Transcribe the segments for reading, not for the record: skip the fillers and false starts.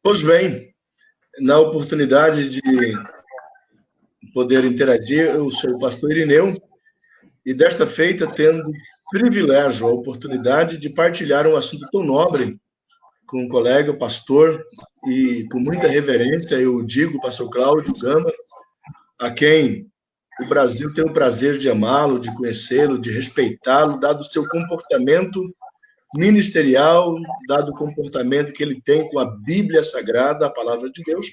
Pois bem, na oportunidade de poder interagir, eu sou o pastor Irineu, e desta feita, tendo privilégio, a oportunidade de partilhar um assunto tão nobre com um colega, pastor, e com muita reverência, eu digo, pastor Cláudio Gama, a quem o Brasil tem o prazer de amá-lo, de conhecê-lo, de respeitá-lo, dado o seu comportamento ministerial, dado o comportamento que ele tem com a Bíblia Sagrada, a palavra de Deus,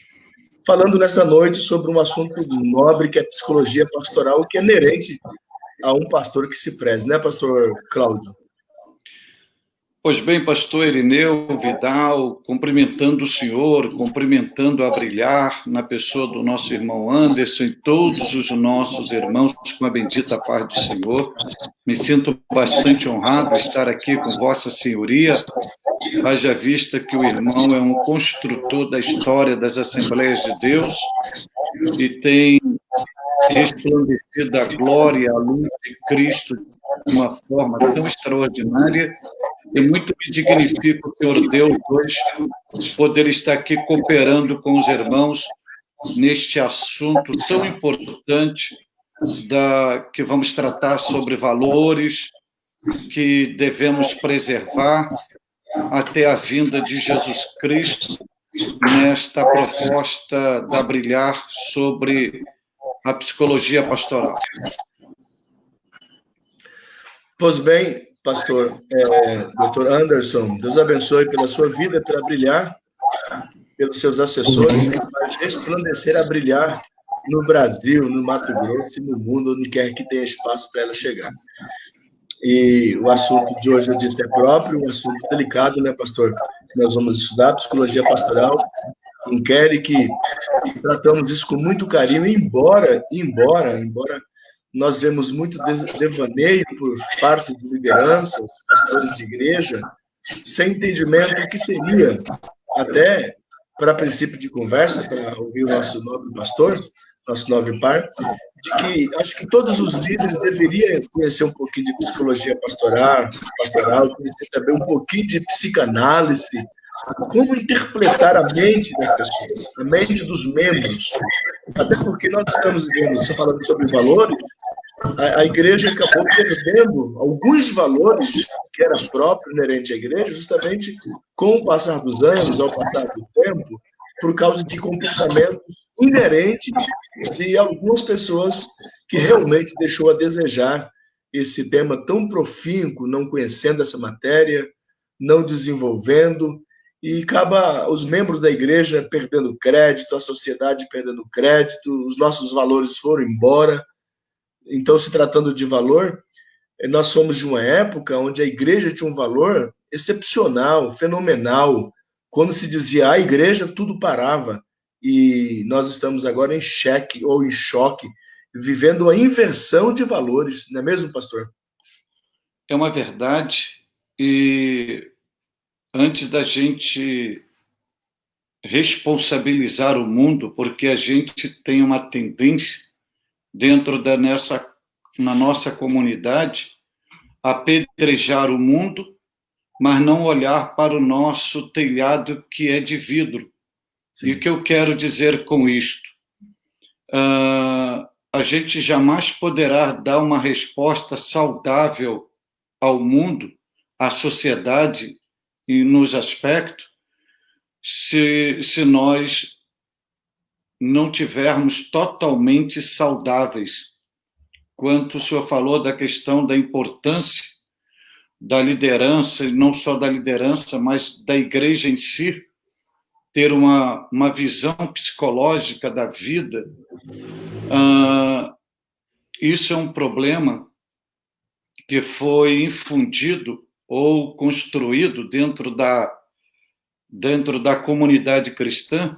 falando nessa noite sobre um assunto nobre que é a psicologia pastoral, que é inerente a um pastor que se preze, né, pastor Cláudio? Pois bem, pastor Irineu Vidal, cumprimentando o senhor, cumprimentando a brilhar na pessoa do nosso irmão Anderson e todos os nossos irmãos com a bendita paz do Senhor. Me sinto bastante honrado de estar aqui com vossa senhoria, haja vista que o irmão é um construtor da história das Assembleias de Deus e tem resplandecido a glória, a luz de Cristo de uma forma tão extraordinária. E muito me dignifica o Senhor Deus hoje poder estar aqui cooperando com os irmãos neste assunto tão importante que vamos tratar sobre valores que devemos preservar até a vinda de Jesus Cristo nesta proposta da brilhar sobre a psicologia pastoral. Pois bem, pastor, Dr. Anderson, Deus abençoe pela sua vida, pela brilhar, pelos seus assessores, que faz resplandecer a brilhar no Brasil, no Mato Grosso e no mundo, onde quer que tenha espaço para ela chegar. E o assunto de hoje, eu disse, é próprio, um assunto delicado, né, pastor? Nós vamos estudar psicologia pastoral, inquere que tratamos isso com muito carinho, embora nós vemos muito devaneio por parte de lideranças, pastores de igreja, sem entendimento do que seria, até para princípio de conversa, para ouvir o nosso nobre pastor, nosso nobre par, de que acho que todos os líderes deveriam conhecer um pouquinho de psicologia pastoral, conhecer também um pouquinho de psicanálise, como interpretar a mente das pessoas, a mente dos membros. Até porque nós estamos vivendo, você falando sobre valores, a igreja acabou perdendo alguns valores que era próprio inerente à igreja, justamente com o passar dos anos, ao passar do tempo, por causa de comportamentos inerentes de algumas pessoas que realmente deixou a desejar esse tema tão profícuo, não conhecendo essa matéria, não desenvolvendo, e acaba os membros da igreja perdendo crédito, a sociedade perdendo crédito, os nossos valores foram embora. Então, se tratando de valor, nós somos de uma época onde a igreja tinha um valor excepcional, fenomenal. Quando se dizia a igreja, tudo parava. E nós estamos agora em xeque ou em choque, vivendo uma inversão de valores, não é mesmo, pastor? É uma verdade. E antes da gente responsabilizar o mundo, porque a gente tem uma tendência dentro na nossa comunidade, apedrejar o mundo, mas não olhar para o nosso telhado que é de vidro. Sim. E o que eu quero dizer com isto? A gente jamais poderá dar uma resposta saudável ao mundo, à sociedade e nos aspectos, se nós não tivermos totalmente saudáveis. Quanto o senhor falou da questão da importância da liderança, e não só da liderança, mas da igreja em si, ter uma visão psicológica da vida, isso é um problema que foi infundido ou construído dentro da comunidade cristã,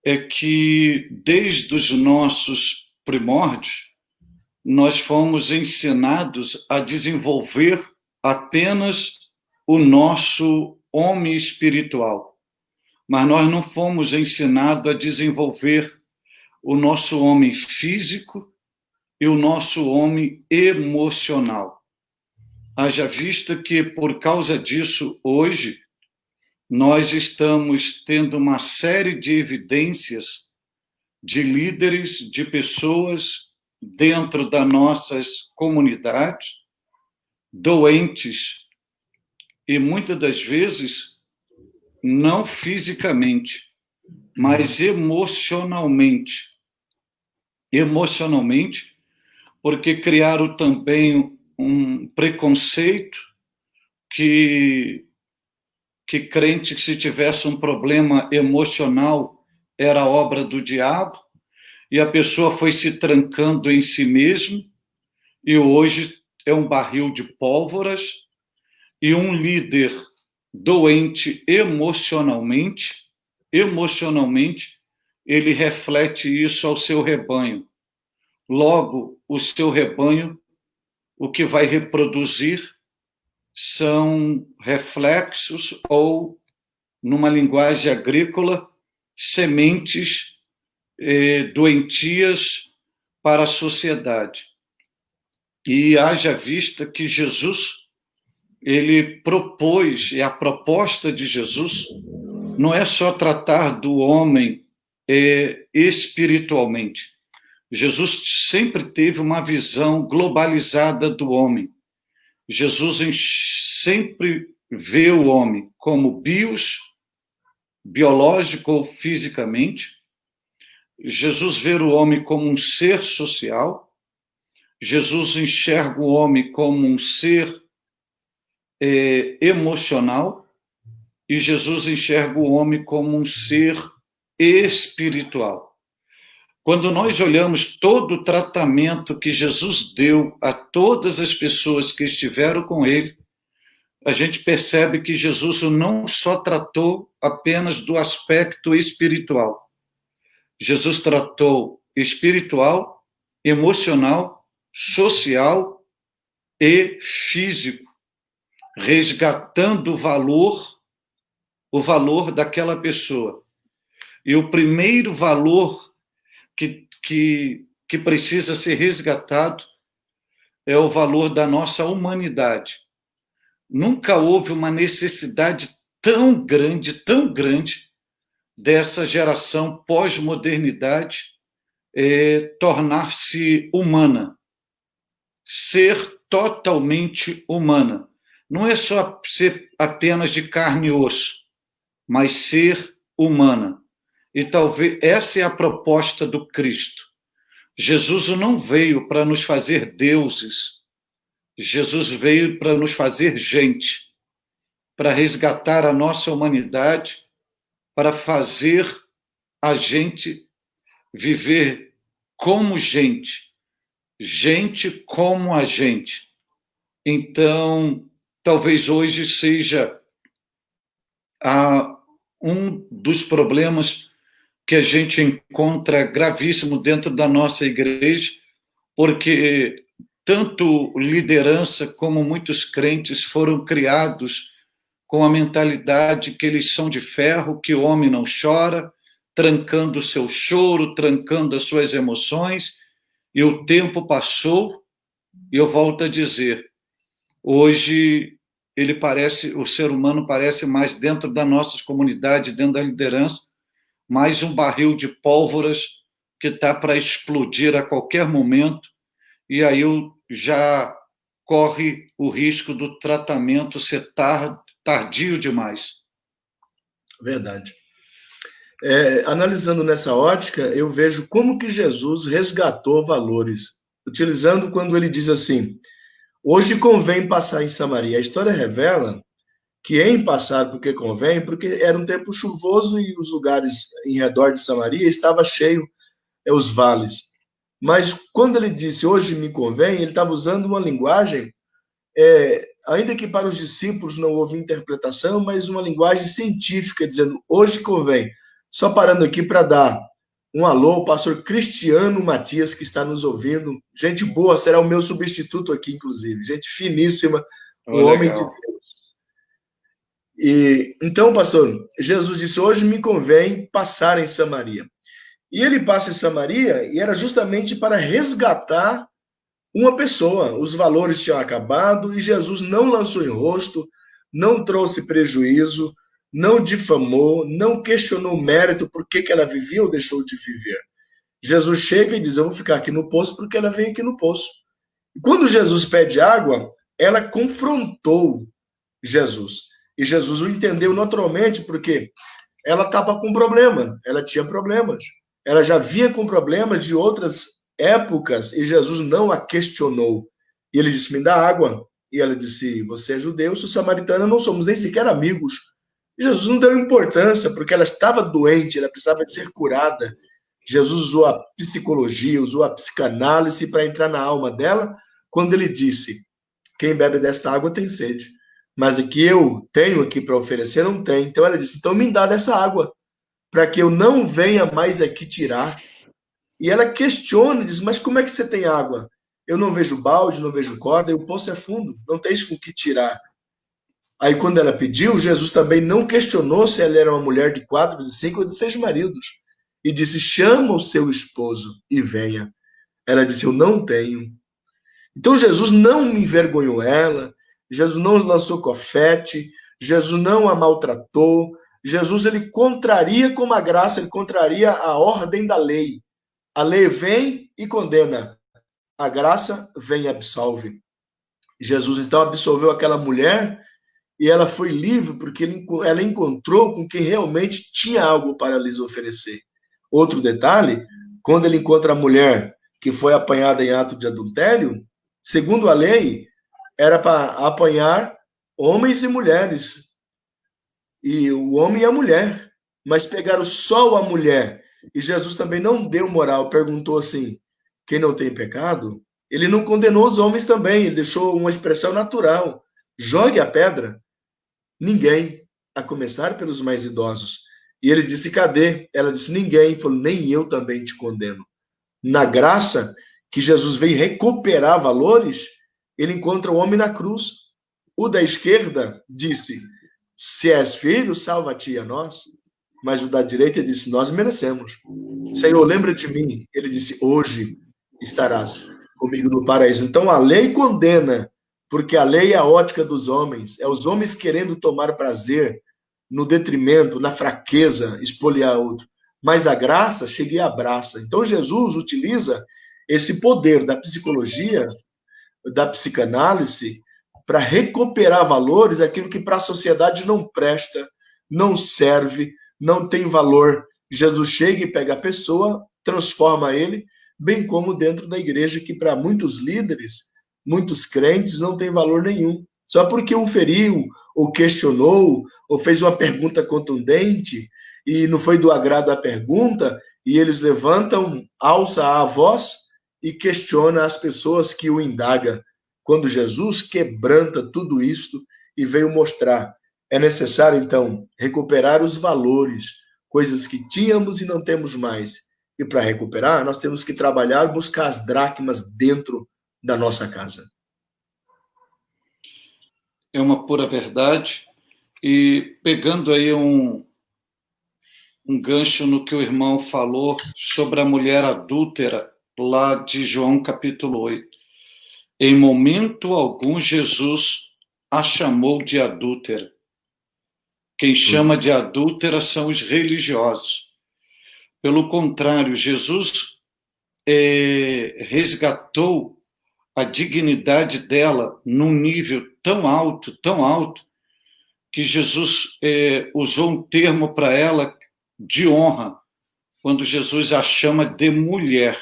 é que, desde os nossos primórdios, nós fomos ensinados a desenvolver apenas o nosso homem espiritual. Mas nós não fomos ensinados a desenvolver o nosso homem físico e o nosso homem emocional. Haja vista que, por causa disso, hoje, nós estamos tendo uma série de evidências de líderes, de pessoas dentro das nossas comunidades, doentes, e muitas das vezes não fisicamente, mas emocionalmente. Emocionalmente, porque criaram também um preconceito que crente que se tivesse um problema emocional era obra do diabo, e a pessoa foi se trancando em si mesmo, e hoje é um barril de pólvoras, e um líder doente emocionalmente, ele reflete isso ao seu rebanho. Logo, o seu rebanho, o que vai reproduzir são reflexos ou, numa linguagem agrícola, sementes doentias para a sociedade. E haja vista que Jesus, ele propôs, e a proposta de Jesus não é só tratar do homem espiritualmente. Jesus sempre teve uma visão globalizada do homem. Jesus sempre vê o homem como biológico ou fisicamente. Jesus vê o homem como um ser social. Jesus enxerga o homem como um ser emocional. E Jesus enxerga o homem como um ser espiritual. Quando nós olhamos todo o tratamento que Jesus deu a todas as pessoas que estiveram com ele, a gente percebe que Jesus não só tratou apenas do aspecto espiritual. Jesus tratou espiritual, emocional, social e físico, resgatando o valor daquela pessoa. E o primeiro valor que precisa ser resgatado é o valor da nossa humanidade. Nunca houve uma necessidade tão grande dessa geração pós-modernidade tornar-se humana, ser totalmente humana. Não é só ser apenas de carne e osso, mas ser humana. E talvez essa é a proposta do Cristo. Jesus não veio para nos fazer deuses. Jesus veio para nos fazer gente, para resgatar a nossa humanidade, para fazer a gente viver como gente como a gente. Então, talvez hoje seja um dos problemas que a gente encontra gravíssimo dentro da nossa igreja, porque tanto liderança como muitos crentes foram criados com a mentalidade que eles são de ferro, que o homem não chora, trancando o seu choro, trancando as suas emoções, e o tempo passou, e eu volto a dizer, hoje o ser humano parece mais dentro da nossa comunidade, dentro da liderança, mais um barril de pólvoras que está para explodir a qualquer momento, e aí já corre o risco do tratamento ser tardio demais. Verdade. Analisando nessa ótica, eu vejo como que Jesus resgatou valores, utilizando quando ele diz assim, hoje convém passar em Samaria. A história revela que em passar porque convém, porque era um tempo chuvoso e os lugares em redor de Samaria estavam cheios, os vales. Mas quando ele disse, hoje me convém, ele estava usando uma linguagem, ainda que para os discípulos não houve interpretação, mas uma linguagem científica, dizendo, hoje convém. Só parando aqui para dar um alô ao pastor Cristiano Matias, que está nos ouvindo. Gente boa, será o meu substituto aqui, inclusive. Gente finíssima, um homem de Deus. Então, pastor, Jesus disse, hoje me convém passar em Samaria. E ele passa em Samaria e era justamente para resgatar uma pessoa. Os valores tinham acabado e Jesus não lançou em rosto, não trouxe prejuízo, não difamou, não questionou o mérito por que ela vivia ou deixou de viver. Jesus chega e diz: eu vou ficar aqui no poço porque ela veio aqui no poço. E quando Jesus pede água, ela confrontou Jesus. E Jesus o entendeu naturalmente porque ela estava com problema, ela tinha problemas. Ela já vinha com problemas de outras épocas e Jesus não a questionou. E ele disse: me dá água. E ela disse: você é judeu, eu sou samaritana, não somos nem sequer amigos. E Jesus não deu importância porque ela estava doente, ela precisava de ser curada. Jesus usou a psicologia, usou a psicanálise para entrar na alma dela, quando ele disse: quem bebe desta água tem sede, mas o que eu tenho aqui para oferecer não tem. Então ela disse: então me dá dessa água, para que eu não venha mais aqui tirar. E ela questiona, diz: mas como é que você tem água? Eu não vejo balde, não vejo corda, e o poço é fundo, não tens com que tirar. Aí quando ela pediu, Jesus também não questionou se ela era uma mulher de 4, de 5 ou de 6 maridos. E disse: chama o seu esposo e venha. Ela disse: eu não tenho. Então Jesus não envergonhou ela, Jesus não lançou cofete, Jesus não a maltratou. Jesus ele contraria como a graça, ele contraria a ordem da lei. A lei vem e condena, a graça vem e absolve. Jesus então absolveu aquela mulher e ela foi livre porque ela encontrou com quem realmente tinha algo para lhes oferecer. Outro detalhe, quando ele encontra a mulher que foi apanhada em ato de adultério, segundo a lei, era para apanhar homens e mulheres, e o homem e a mulher, mas pegaram só a mulher. E Jesus também não deu moral, perguntou assim: quem não tem pecado? Ele não condenou os homens também, ele deixou uma expressão natural: jogue a pedra. Ninguém, a começar pelos mais idosos. E ele disse: cadê? Ela disse: ninguém. Ele falou: nem eu também te condeno. Na graça que Jesus veio recuperar valores, ele encontra o homem na cruz. O da esquerda disse: se és filho, salva-te a nós. Mas o da direita disse: nós merecemos. Senhor, lembra de mim. Ele disse: hoje estarás comigo no paraíso. Então a lei condena, porque a lei é a ótica dos homens. É os homens querendo tomar prazer no detrimento, na fraqueza, espoliar outro. Mas a graça chega e abraça. Então Jesus utiliza esse poder da psicologia, da psicanálise, para recuperar valores, aquilo que para a sociedade não presta, não serve, não tem valor. Jesus chega e pega a pessoa, transforma ele, bem como dentro da igreja, que para muitos líderes, muitos crentes, não tem valor nenhum. Só porque o feriu, ou questionou, ou fez uma pergunta contundente, e não foi do agrado a pergunta, e eles levantam, alça a voz e questiona as pessoas que o indagam. Quando Jesus quebranta tudo isto e veio mostrar, é necessário, então, recuperar os valores, coisas que tínhamos e não temos mais. E para recuperar, nós temos que trabalhar, buscar as dracmas dentro da nossa casa. É uma pura verdade. E pegando aí um gancho no que o irmão falou sobre a mulher adúltera, lá de João capítulo 8. Em momento algum, Jesus a chamou de adúltera. Quem chama de adúltera são os religiosos. Pelo contrário, Jesus resgatou a dignidade dela num nível tão alto, que Jesus usou um termo para ela de honra, quando Jesus a chama de mulher.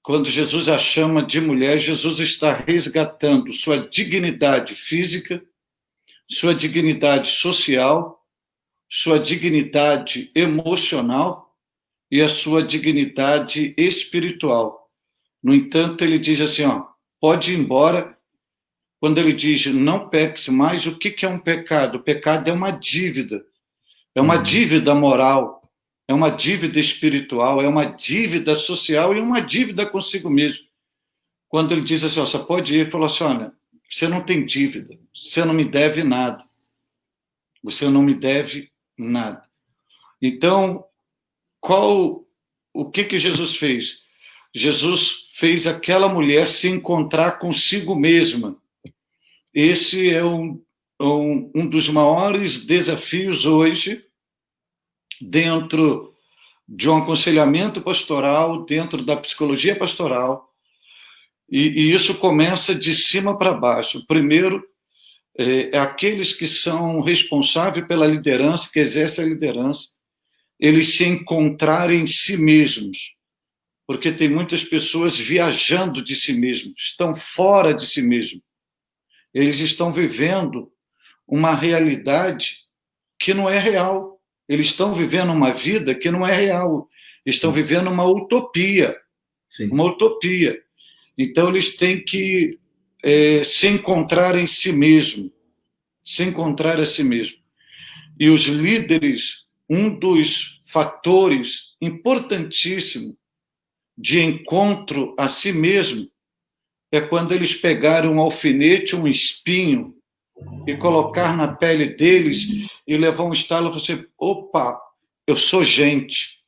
Quando Jesus a chama de mulher, Jesus está resgatando sua dignidade física, sua dignidade social, sua dignidade emocional e a sua dignidade espiritual. No entanto, ele diz assim, pode ir embora. Quando ele diz não peques mais, o que é um pecado? O pecado é uma dívida. É uma dívida moral, é uma dívida espiritual, é uma dívida social e uma dívida consigo mesmo. Quando ele diz assim, você pode ir, ele falou assim, olha, você não tem dívida, você não me deve nada. Você não me deve nada. Então, o que Jesus fez? Jesus fez aquela mulher se encontrar consigo mesma. Esse é um dos maiores desafios hoje, dentro de um aconselhamento pastoral, dentro da psicologia pastoral, e isso começa de cima para baixo. Primeiro, aqueles que são responsáveis pela liderança, que exercem a liderança, eles se encontrarem em si mesmos, porque tem muitas pessoas viajando de si mesmos, estão fora de si mesmos. Eles estão vivendo uma realidade que não é real. Eles estão vivendo uma vida que não é real. Estão vivendo uma utopia. Sim. Uma utopia. Então, eles têm que se encontrar em si mesmo. Se encontrar a si mesmo. E os líderes, um dos fatores importantíssimos de encontro a si mesmo é quando eles pegarem um alfinete, um espinho, e colocar na pele deles e levar um estalo e falar assim, opa, eu sou gente,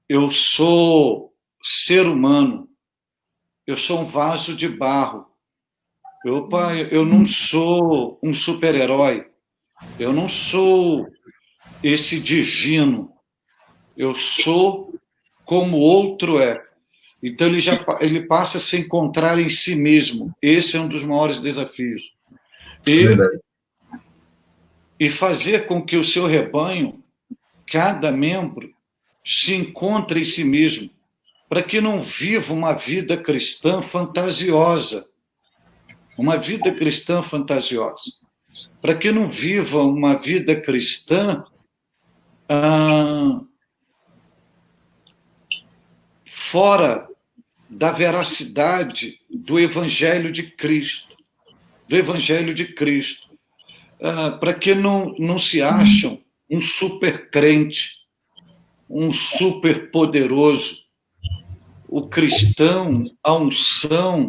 eu sou ser humano, eu sou um vaso de barro, opa, eu não sou um super-herói, eu não sou esse divino, eu sou como o outro é. Então ele passa a se encontrar em si mesmo. Esse é um dos maiores desafios. E fazer com que o seu rebanho, cada membro, se encontre em si mesmo, para que não viva uma vida cristã fantasiosa. Uma vida cristã fantasiosa. Para que não viva uma vida cristã fora da veracidade do Evangelho de Cristo. Do Evangelho de Cristo. Para que não se acham um super crente, um super poderoso. O cristão, a unção,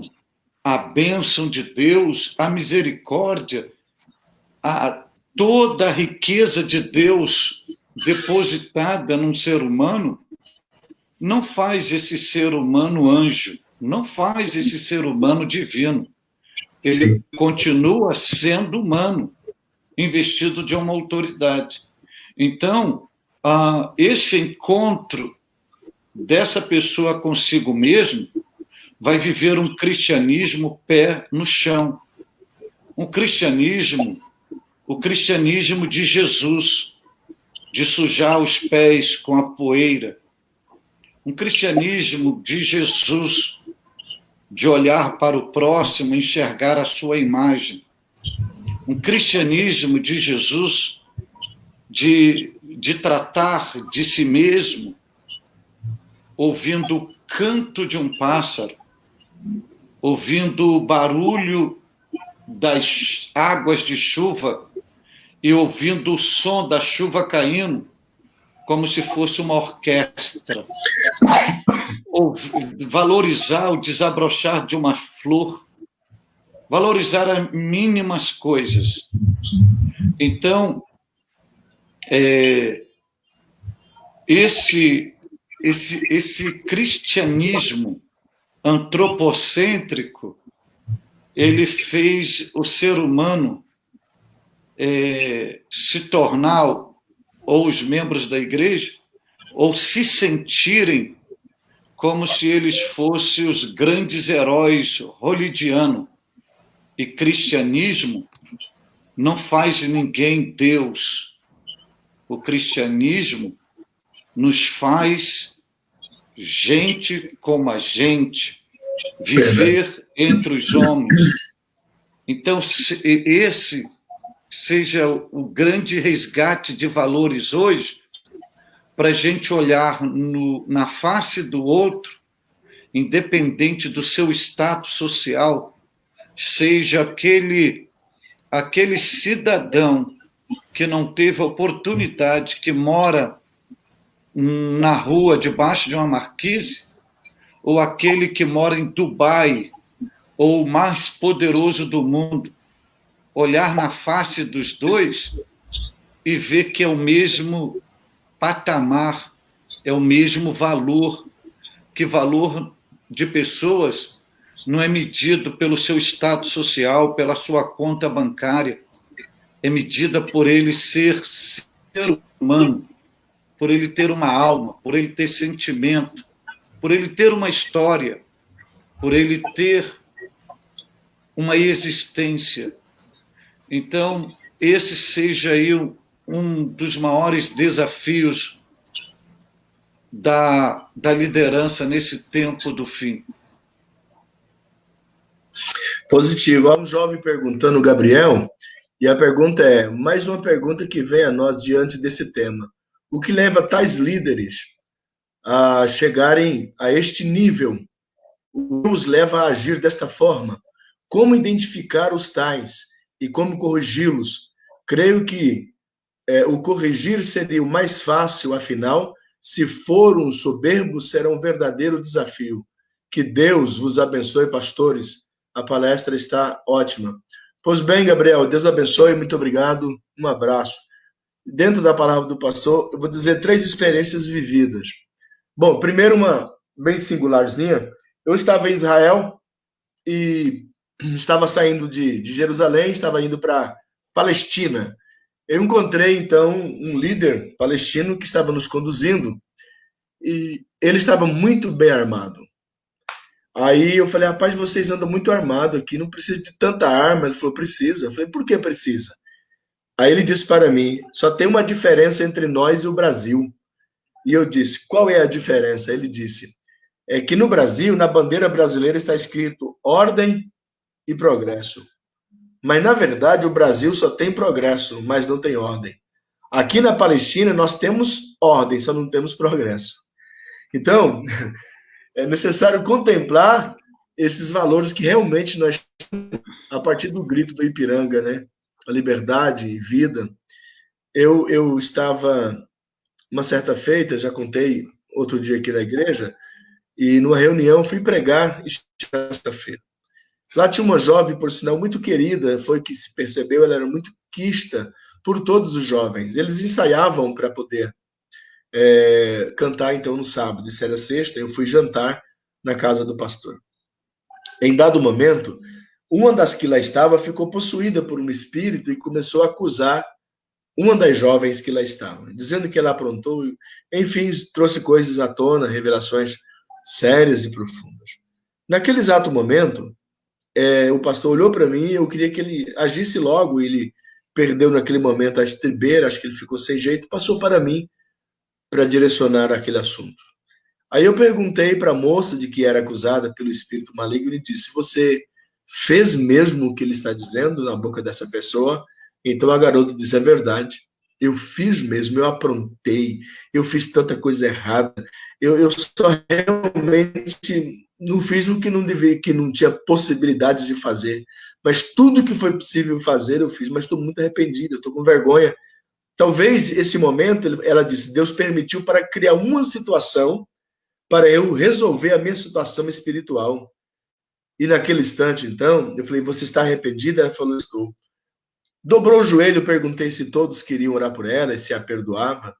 a bênção de Deus, a misericórdia, toda a riqueza de Deus depositada num ser humano, não faz esse ser humano anjo, não faz esse ser humano divino. Ele Sim. continua sendo humano, investido de uma autoridade. Então, esse encontro dessa pessoa consigo mesmo vai viver um cristianismo pé no chão. O cristianismo de Jesus, de sujar os pés com a poeira. Um cristianismo de Jesus, de olhar para o próximo, enxergar a sua imagem. Um cristianismo de Jesus, de tratar de si mesmo, ouvindo o canto de um pássaro, ouvindo o barulho das águas de chuva e ouvindo o som da chuva caindo, como se fosse uma orquestra. Ou valorizar o desabrochar de uma flor, valorizar as mínimas coisas. Então, esse cristianismo antropocêntrico, ele fez o ser humano se tornar, ou os membros da igreja, ou se sentirem como se eles fossem os grandes heróis hollywoodianos. E cristianismo não faz ninguém Deus. O cristianismo nos faz gente como a gente, viver entre os homens. Então, esse seja o grande resgate de valores hoje, para a gente olhar na face do outro, independente do seu status social, seja aquele cidadão que não teve oportunidade, que mora na rua debaixo de uma marquise, ou aquele que mora em Dubai, ou o mais poderoso do mundo, olhar na face dos dois e ver que é o mesmo patamar, é o mesmo valor, que valor de pessoas não é medido pelo seu status social, pela sua conta bancária, é medida por ele ser humano, por ele ter uma alma, por ele ter sentimento, por ele ter uma história, por ele ter uma existência. Então, esse seja aí um dos maiores desafios da liderança nesse tempo do fim. Positivo. Há um jovem perguntando, Gabriel, e a pergunta é, mais uma pergunta que vem a nós diante desse tema. O que leva tais líderes a chegarem a este nível? O que os leva a agir desta forma? Como identificar os tais e como corrigi-los? Creio que o corrigir seria o mais fácil, afinal, se for um soberbo, será um verdadeiro desafio. Que Deus vos abençoe, pastores. A palestra está ótima. Pois bem, Gabriel, Deus abençoe, muito obrigado, um abraço. Dentro da palavra do pastor, eu vou dizer 3 experiências vividas. Bom, primeiro uma bem singularzinha. Eu estava em Israel e estava saindo de Jerusalém, estava indo para Palestina. Eu encontrei, então, um líder palestino que estava nos conduzindo e ele estava muito bem armado. Aí eu falei, rapaz, vocês andam muito armados aqui, não precisa de tanta arma. Ele falou, precisa. Eu falei, por que precisa? Aí ele disse para mim, só tem uma diferença entre nós e o Brasil. E eu disse, qual é a diferença? Ele disse, é que no Brasil, na bandeira brasileira está escrito ordem e progresso. Mas, na verdade, o Brasil só tem progresso, mas não tem ordem. Aqui na Palestina, nós temos ordem, só não temos progresso. Então, é necessário contemplar esses valores que realmente nós temos a partir do grito do Ipiranga, né? A liberdade e vida. Eu estava, uma certa feita, já contei outro dia aqui na igreja, e numa reunião fui pregar sexta-feira. Lá tinha uma jovem, por sinal, muito querida, foi que se percebeu, ela era muito quista por todos os jovens. Eles ensaiavam para poder cantar, então, no sábado. Isso era sexta, eu fui jantar na casa do pastor. Em dado momento, uma das que lá estava ficou possuída por um espírito e começou a acusar uma das jovens que lá estava, dizendo que ela aprontou, enfim, trouxe coisas à tona, revelações sérias e profundas. Naquele exato momento, o pastor olhou para mim e eu queria que ele agisse logo. Ele perdeu naquele momento a estribeira, acho que ele ficou sem jeito, passou para mim para direcionar aquele assunto. Aí eu perguntei para a moça de que era acusada pelo espírito maligno e disse, você fez mesmo o que ele está dizendo na boca dessa pessoa? Então a garota disse, é verdade, eu fiz mesmo, eu aprontei, eu fiz tanta coisa errada, eu só realmente não fiz o que não devia, que não tinha possibilidade de fazer, mas tudo que foi possível fazer eu fiz, mas estou muito arrependida, estou com vergonha. Talvez esse momento, ela disse, Deus permitiu para criar uma situação para eu resolver a minha situação espiritual. E naquele instante, então, eu falei, você está arrependida? Ela falou, estou. Dobrou o joelho, perguntei se todos queriam orar por ela e se a perdoava,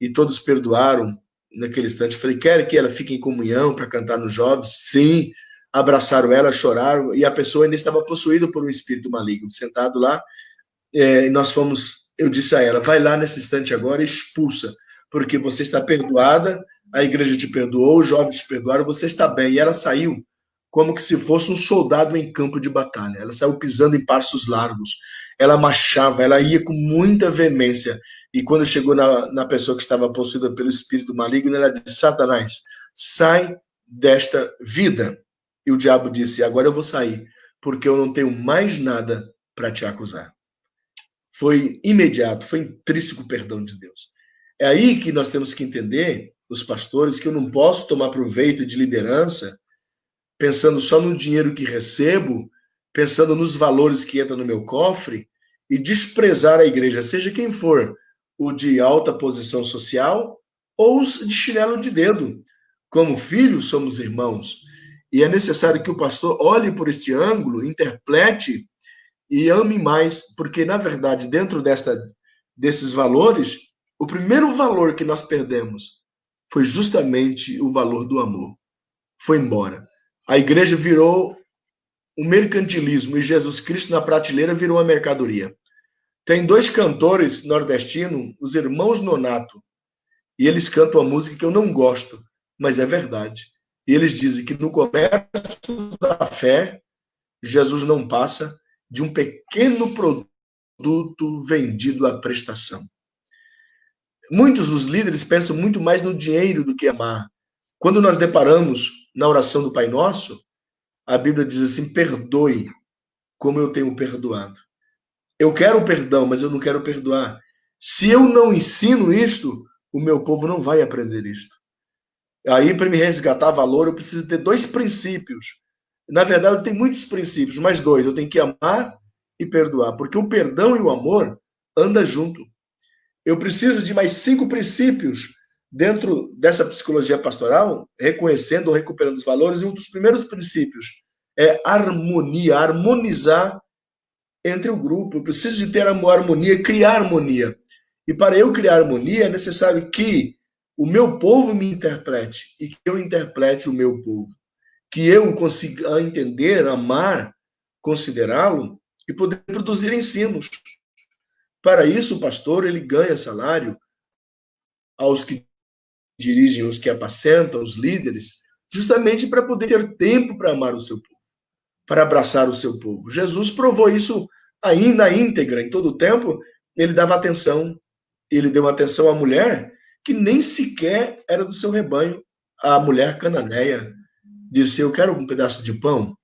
e todos perdoaram. Naquele instante, falei, quer que ela fique em comunhão para cantar nos jovens? Sim. Abraçaram ela, choraram, e a pessoa ainda estava possuída por um espírito maligno, sentado lá, e nós fomos, eu disse a ela, vai lá nesse instante agora e expulsa, porque você está perdoada, a igreja te perdoou, os jovens te perdoaram, você está bem. E ela saiu como que se fosse um soldado em campo de batalha, ela saiu pisando em passos largos, ela marchava, ela ia com muita veemência, e quando chegou na pessoa que estava possuída pelo espírito maligno, ela disse, Satanás, sai desta vida. E o diabo disse, agora eu vou sair, porque eu não tenho mais nada para te acusar. Foi imediato, foi intrínseco o perdão de Deus. É aí que nós temos que entender, os pastores, que eu não posso tomar proveito de liderança pensando só no dinheiro que recebo, pensando nos valores que entram no meu cofre e desprezar a igreja, seja quem for, o de alta posição social ou os de chinelo de dedo. Como filhos, somos irmãos. E é necessário que o pastor olhe por este ângulo, interprete e ame mais, porque, na verdade, dentro desses valores, o primeiro valor que nós perdemos foi justamente o valor do amor. Foi embora. A igreja virou um mercantilismo e Jesus Cristo na prateleira virou uma mercadoria. Tem dois cantores nordestinos, os irmãos Nonato, e eles cantam uma música que eu não gosto, mas é verdade. E eles dizem que no comércio da fé, Jesus não passa de um pequeno produto vendido à prestação. Muitos dos líderes pensam muito mais no dinheiro do que amar. Quando nós deparamos na oração do Pai Nosso, a Bíblia diz assim: perdoe como eu tenho perdoado. Eu quero perdão, mas eu não quero perdoar. Se eu não ensino isto, o meu povo não vai aprender isto. Aí, para me resgatar valor, eu preciso ter dois princípios. Na verdade, eu tenho muitos princípios, mas dois. Eu tenho que amar e perdoar, porque o perdão e o amor andam junto. Eu preciso de mais 5 princípios dentro dessa psicologia pastoral, reconhecendo ou recuperando os valores, e um dos primeiros princípios é harmonia, harmonizar entre o grupo. Eu preciso de ter harmonia, criar harmonia. E para eu criar harmonia, é necessário que o meu povo me interprete e que eu interprete o meu povo. Que eu consiga entender, amar, considerá-lo e poder produzir ensinos. Para isso, o pastor ele ganha salário aos que dirigem, os que apacentam, os líderes, justamente para poder ter tempo para amar o seu povo, para abraçar o seu povo. Jesus provou isso aí na íntegra, em todo o tempo, ele dava atenção, ele deu atenção à mulher que nem sequer era do seu rebanho, a mulher cananeia, disse: eu quero um pedaço de pão.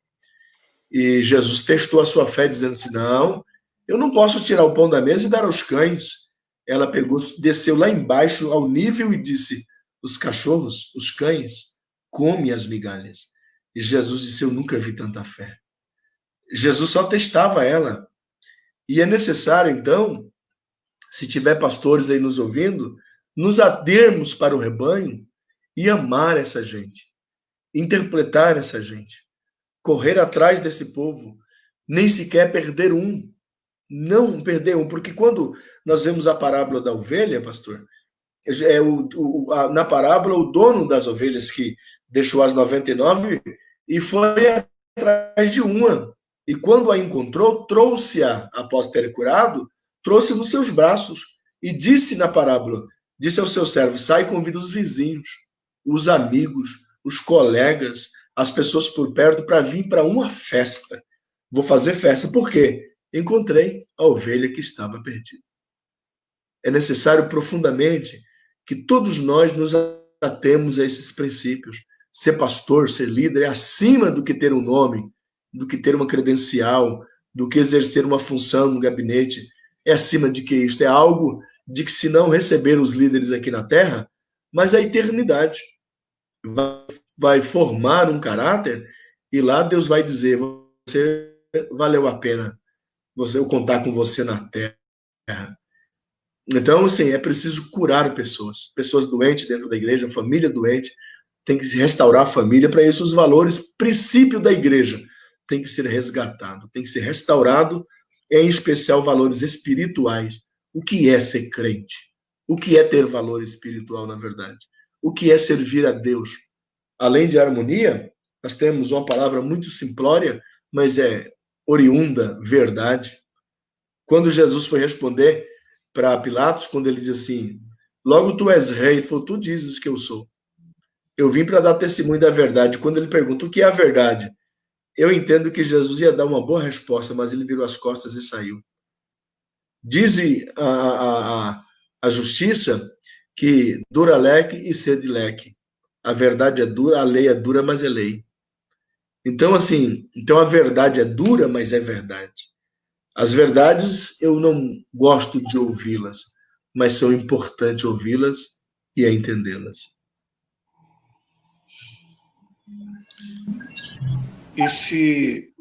E Jesus testou a sua fé, dizendo assim: não, eu não posso tirar o pão da mesa e dar aos cães. Ela pegou, desceu lá embaixo ao nível e disse: os cachorros, os cães, comem as migalhas. E Jesus disse: eu nunca vi tanta fé. Jesus só testava ela. E é necessário, então, se tiver pastores aí nos ouvindo, nos atermos para o rebanho e amar essa gente, interpretar essa gente, correr atrás desse povo, nem sequer perder um. Não perder um, porque quando nós vemos a parábola da ovelha, pastor, na parábola o dono das ovelhas que deixou as 99 e foi atrás de uma. E quando a encontrou, trouxe-a, após ter curado, trouxe nos seus braços e disse na parábola, disse ao seu servo: sai e convida os vizinhos, os amigos, os colegas, as pessoas por perto para vir para uma festa. Vou fazer festa. Por quê? Encontrei a ovelha que estava perdida. É necessário profundamente que todos nós nos atemos a esses princípios. Ser pastor, ser líder é acima do que ter um nome, do que ter uma credencial, do que exercer uma função no gabinete. É acima de que isto. É algo de que, se não receber os líderes aqui na Terra, mas a eternidade vai formar um caráter e lá Deus vai dizer: você valeu a pena eu contar com você na Terra. Então, assim, é preciso curar pessoas doentes dentro da igreja, família doente, tem que se restaurar a família. Para isso, os valores, princípio da igreja, tem que ser resgatado, tem que ser restaurado, em especial valores espirituais. O que é ser crente? O que é ter valor espiritual, na verdade? O que é servir a Deus? Além de harmonia, nós temos uma palavra muito simplória, mas é oriunda, verdade. Quando Jesus foi responder para Pilatos, quando ele diz assim: logo tu és rei, ele falou: tu dizes que eu sou. Eu vim para dar testemunho da verdade. Quando ele pergunta o que é a verdade, eu entendo que Jesus ia dar uma boa resposta, mas ele virou as costas e saiu. Diz a justiça que dura leque e sede leque. A verdade é dura, a lei é dura, mas é lei. Então, assim, então a verdade é dura, mas é verdade. As verdades eu não gosto de ouvi-las, mas são importantes ouvi-las e entendê-las. Esse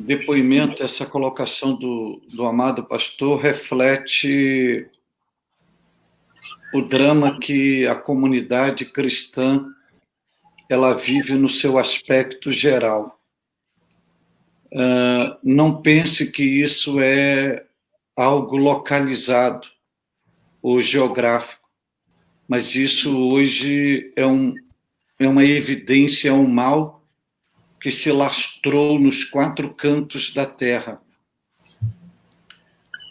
depoimento, essa colocação do amado pastor reflete o drama que a comunidade cristã ela vive no seu aspecto geral. Não pense que isso é algo localizado ou geográfico, mas isso hoje é um é uma evidência ao mal que se lastrou nos 4 cantos da terra.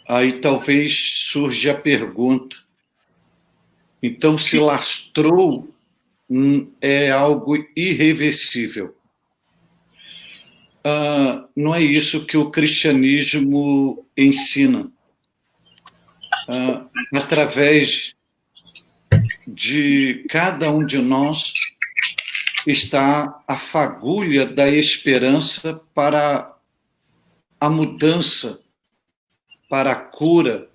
Aí talvez surja a pergunta, então se lastrou é algo irreversível. Não é isso que o cristianismo ensina. Através de cada um de nós está a fagulha da esperança para a mudança, para a cura,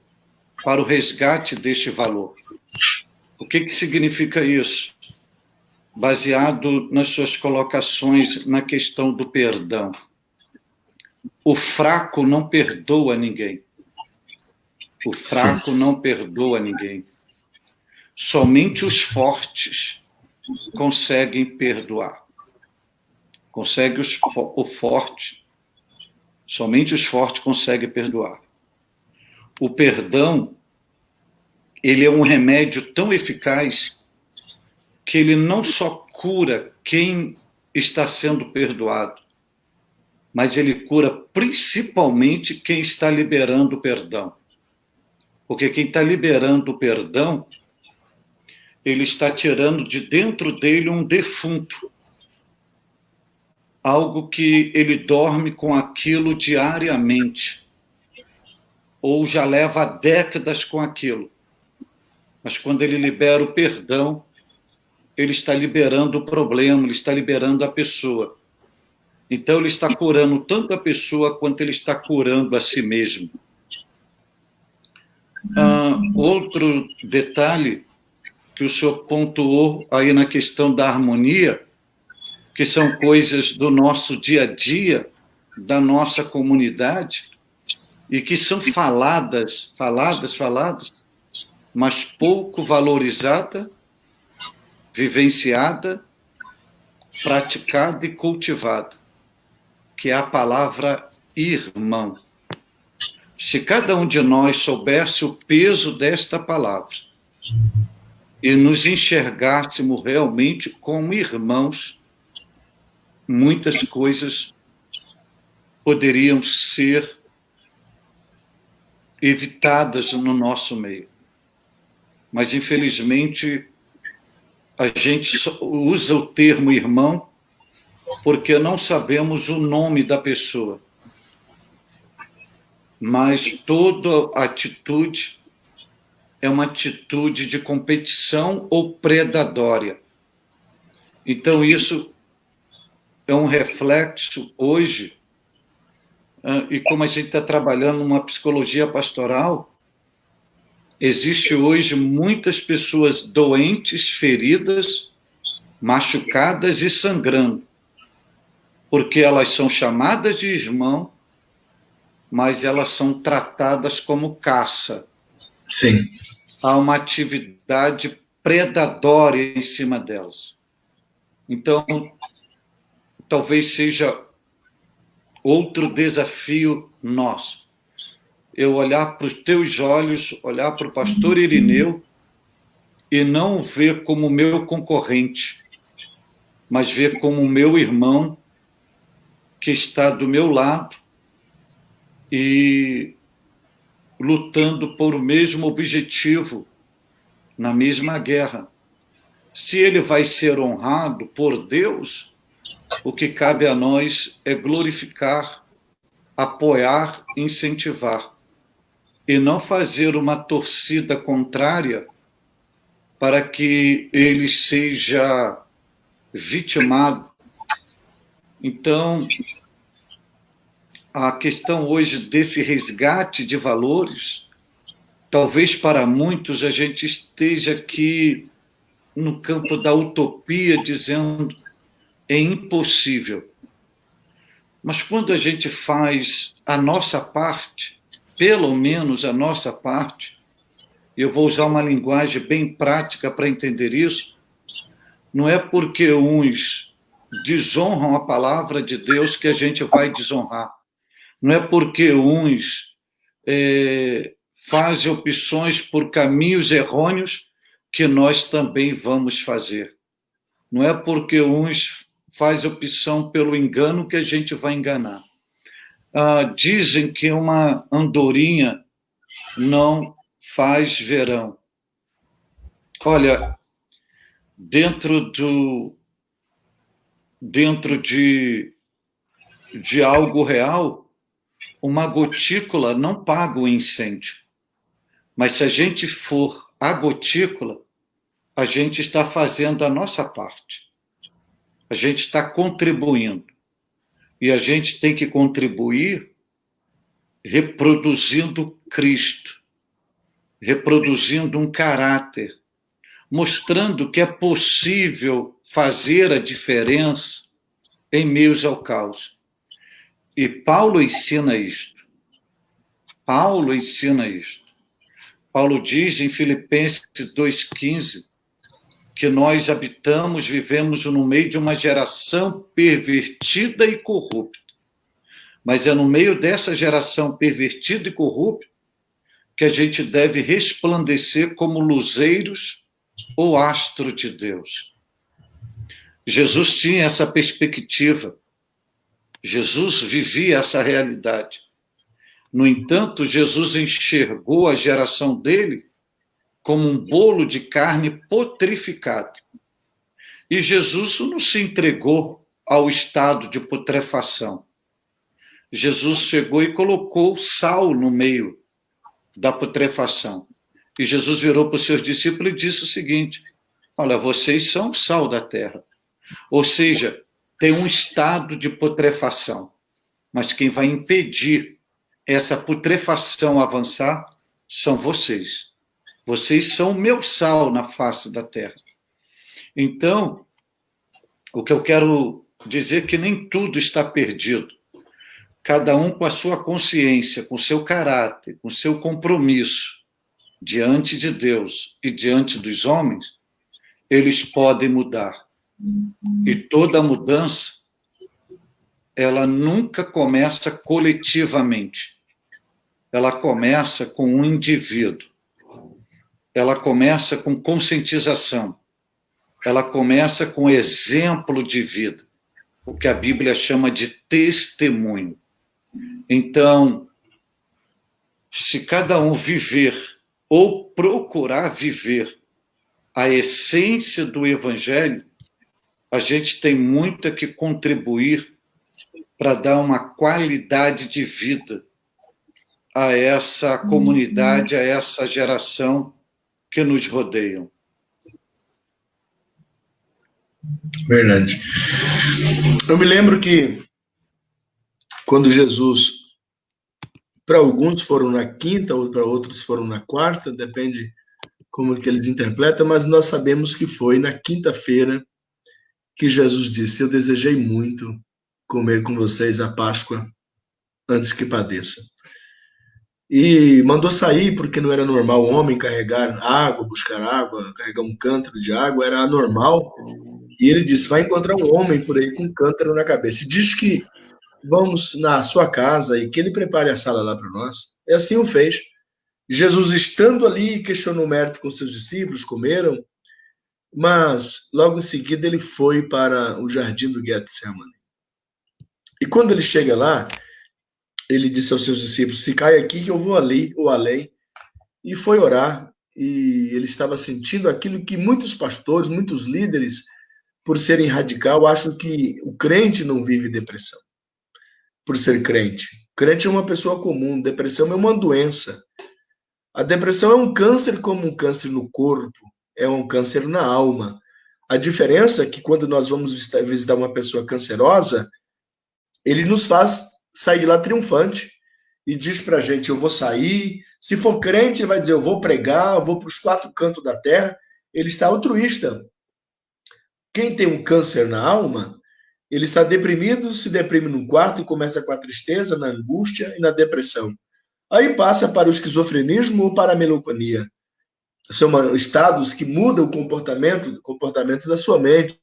para o resgate deste valor. O que significa isso? Baseado nas suas colocações na questão do perdão. O fraco não perdoa ninguém. O fraco não perdoa ninguém. Somente os fortes conseguem perdoar. Somente os fortes conseguem perdoar. O perdão, ele é um remédio tão eficaz que ele não só cura quem está sendo perdoado, mas ele cura principalmente quem está liberando o perdão. Porque quem está liberando o perdão, ele está tirando de dentro dele um defunto. Algo que ele dorme com aquilo diariamente. Ou já leva décadas com aquilo. Mas quando ele libera o perdão, ele está liberando o problema, ele está liberando a pessoa. Então ele está curando tanto a pessoa quanto ele está curando a si mesmo. Outro detalhe que o senhor pontuou aí na questão da harmonia, que são coisas do nosso dia a dia, da nossa comunidade, e que são faladas, mas pouco valorizada, vivenciada, praticada e cultivada, que é a palavra irmão. Se cada um de nós soubesse o peso desta palavra e nos enxergássemos realmente como irmãos, muitas coisas poderiam ser evitadas no nosso meio. Mas, infelizmente, a gente usa o termo irmão porque não sabemos o nome da pessoa. Mas toda atitude é uma atitude de competição ou predatória. Então, isso é um reflexo hoje, e como a gente está trabalhando numa psicologia pastoral, existe hoje muitas pessoas doentes, feridas, machucadas e sangrando, porque elas são chamadas de irmão, mas elas são tratadas como caça. Sim. Há uma atividade predatória em cima delas. Então, talvez seja outro desafio nosso. Eu olhar para os teus olhos, olhar para o pastor Irineu e não ver como meu concorrente, mas ver como meu irmão que está do meu lado e lutando por o mesmo objetivo, na mesma guerra. Se ele vai ser honrado por Deus, o que cabe a nós é glorificar, apoiar, incentivar, e não fazer uma torcida contrária para que ele seja vitimado. Então, a questão hoje desse resgate de valores, talvez para muitos a gente esteja aqui no campo da utopia, dizendo é impossível. Mas quando a gente faz a nossa parte, pelo menos a nossa parte, eu vou usar uma linguagem bem prática para entender isso, não é porque uns desonram a palavra de Deus que a gente vai desonrar. Não é porque uns fazem opções por caminhos errôneos que nós também vamos fazer. Não é porque uns faz opção pelo engano que a gente vai enganar. Dizem que uma andorinha não faz verão. Olha, dentro de algo real, uma gotícula não paga o incêndio. Mas se a gente for a gotícula, a gente está fazendo a nossa parte. A gente está contribuindo. E a gente tem que contribuir reproduzindo Cristo, reproduzindo um caráter, mostrando que é possível fazer a diferença em meio ao caos. E Paulo ensina isto. Paulo ensina isto. Paulo diz em Filipenses 2,15 que nós vivemos no meio de uma geração pervertida e corrupta. Mas é no meio dessa geração pervertida e corrupta que a gente deve resplandecer como luzeiros ou astro de Deus. Jesus tinha essa perspectiva. Jesus vivia essa realidade. No entanto, Jesus enxergou a geração dele como um bolo de carne putrificada. E Jesus não se entregou ao estado de putrefação. Jesus chegou e colocou sal no meio da putrefação. E Jesus virou para os seus discípulos e disse o seguinte: olha, vocês são o sal da terra. Ou seja, tem um estado de putrefação. Mas quem vai impedir essa putrefação avançar são vocês. Vocês são o meu sal na face da terra. Então, o que eu quero dizer é que nem tudo está perdido. Cada um com a sua consciência, com o seu caráter, com o seu compromisso diante de Deus e diante dos homens, eles podem mudar. E toda mudança, ela nunca começa coletivamente. Ela começa com um indivíduo. Ela começa com conscientização. Ela começa com exemplo de vida, o que a Bíblia chama de testemunho. Então, se cada um viver ou procurar viver a essência do Evangelho, a gente tem muito a que contribuir para dar uma qualidade de vida a essa comunidade, a essa geração que nos rodeiam. Verdade. Eu me lembro que quando Jesus, para alguns foram na quinta, ou para outros foram na quarta, depende como que eles interpretam, mas nós sabemos que foi na quinta-feira que Jesus disse: eu desejei muito comer com vocês a Páscoa antes que padeça. E mandou sair, porque não era normal o homem carregar água, buscar água, carregar um cântaro de água, era anormal. E ele disse: vai encontrar um homem por aí com um cântaro na cabeça. E diz que vamos na sua casa e que ele prepare a sala lá para nós. E assim o fez. Jesus, estando ali, questionou o mérito com seus discípulos, comeram, mas logo em seguida ele foi para o jardim do Getsemane. E quando ele chega lá, ele disse aos seus discípulos: ficai aqui que eu vou ali ou além. E foi orar, e ele estava sentindo aquilo que muitos pastores, muitos líderes, por serem radical, acham que o crente não vive depressão, por ser crente. Crente é uma pessoa comum, depressão é uma doença. A depressão é um câncer como um câncer no corpo, é um câncer na alma. A diferença é que quando nós vamos visitar uma pessoa cancerosa, ele nos faz sair de lá triunfante e diz pra gente: eu vou sair. Se for crente, ele vai dizer: eu vou pregar, eu vou para os quatro cantos da terra. Ele está altruísta. Quem tem um câncer na alma, ele está deprimido, se deprime num quarto e começa com a tristeza, na angústia e na depressão. Aí passa para o esquizofrenismo ou para a melancolia. São estados que mudam o comportamento da sua mente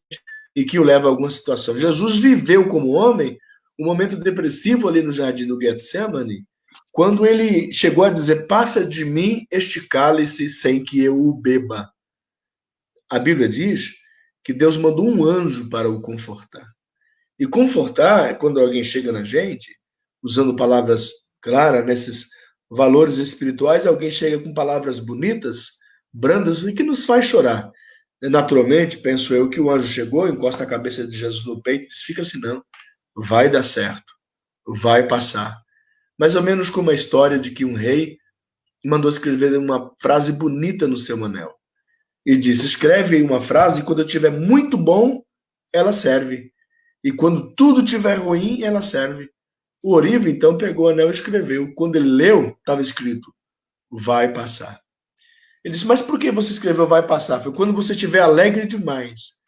e que o leva a alguma situação. Jesus viveu como homem um momento depressivo ali no jardim do Getsemane, quando ele chegou a dizer: passa de mim este cálice sem que eu o beba. A Bíblia diz que Deus mandou um anjo para o confortar. E confortar é quando alguém chega na gente, usando palavras claras, nesses valores espirituais, alguém chega com palavras bonitas, brandas e que nos faz chorar. Naturalmente, penso eu que o anjo chegou, encosta a cabeça de Jesus no peito e diz: fica assim, não, vai dar certo, vai passar. Mais ou menos como a história de que um rei mandou escrever uma frase bonita no seu anel. E disse: escreve aí uma frase, e quando eu tiver muito bom, ela serve. E quando tudo tiver ruim, ela serve. O Orive, então, pegou o anel e escreveu. Quando ele leu, estava escrito: vai passar. Ele disse: mas por que você escreveu vai passar? Foi quando você estiver alegre demais,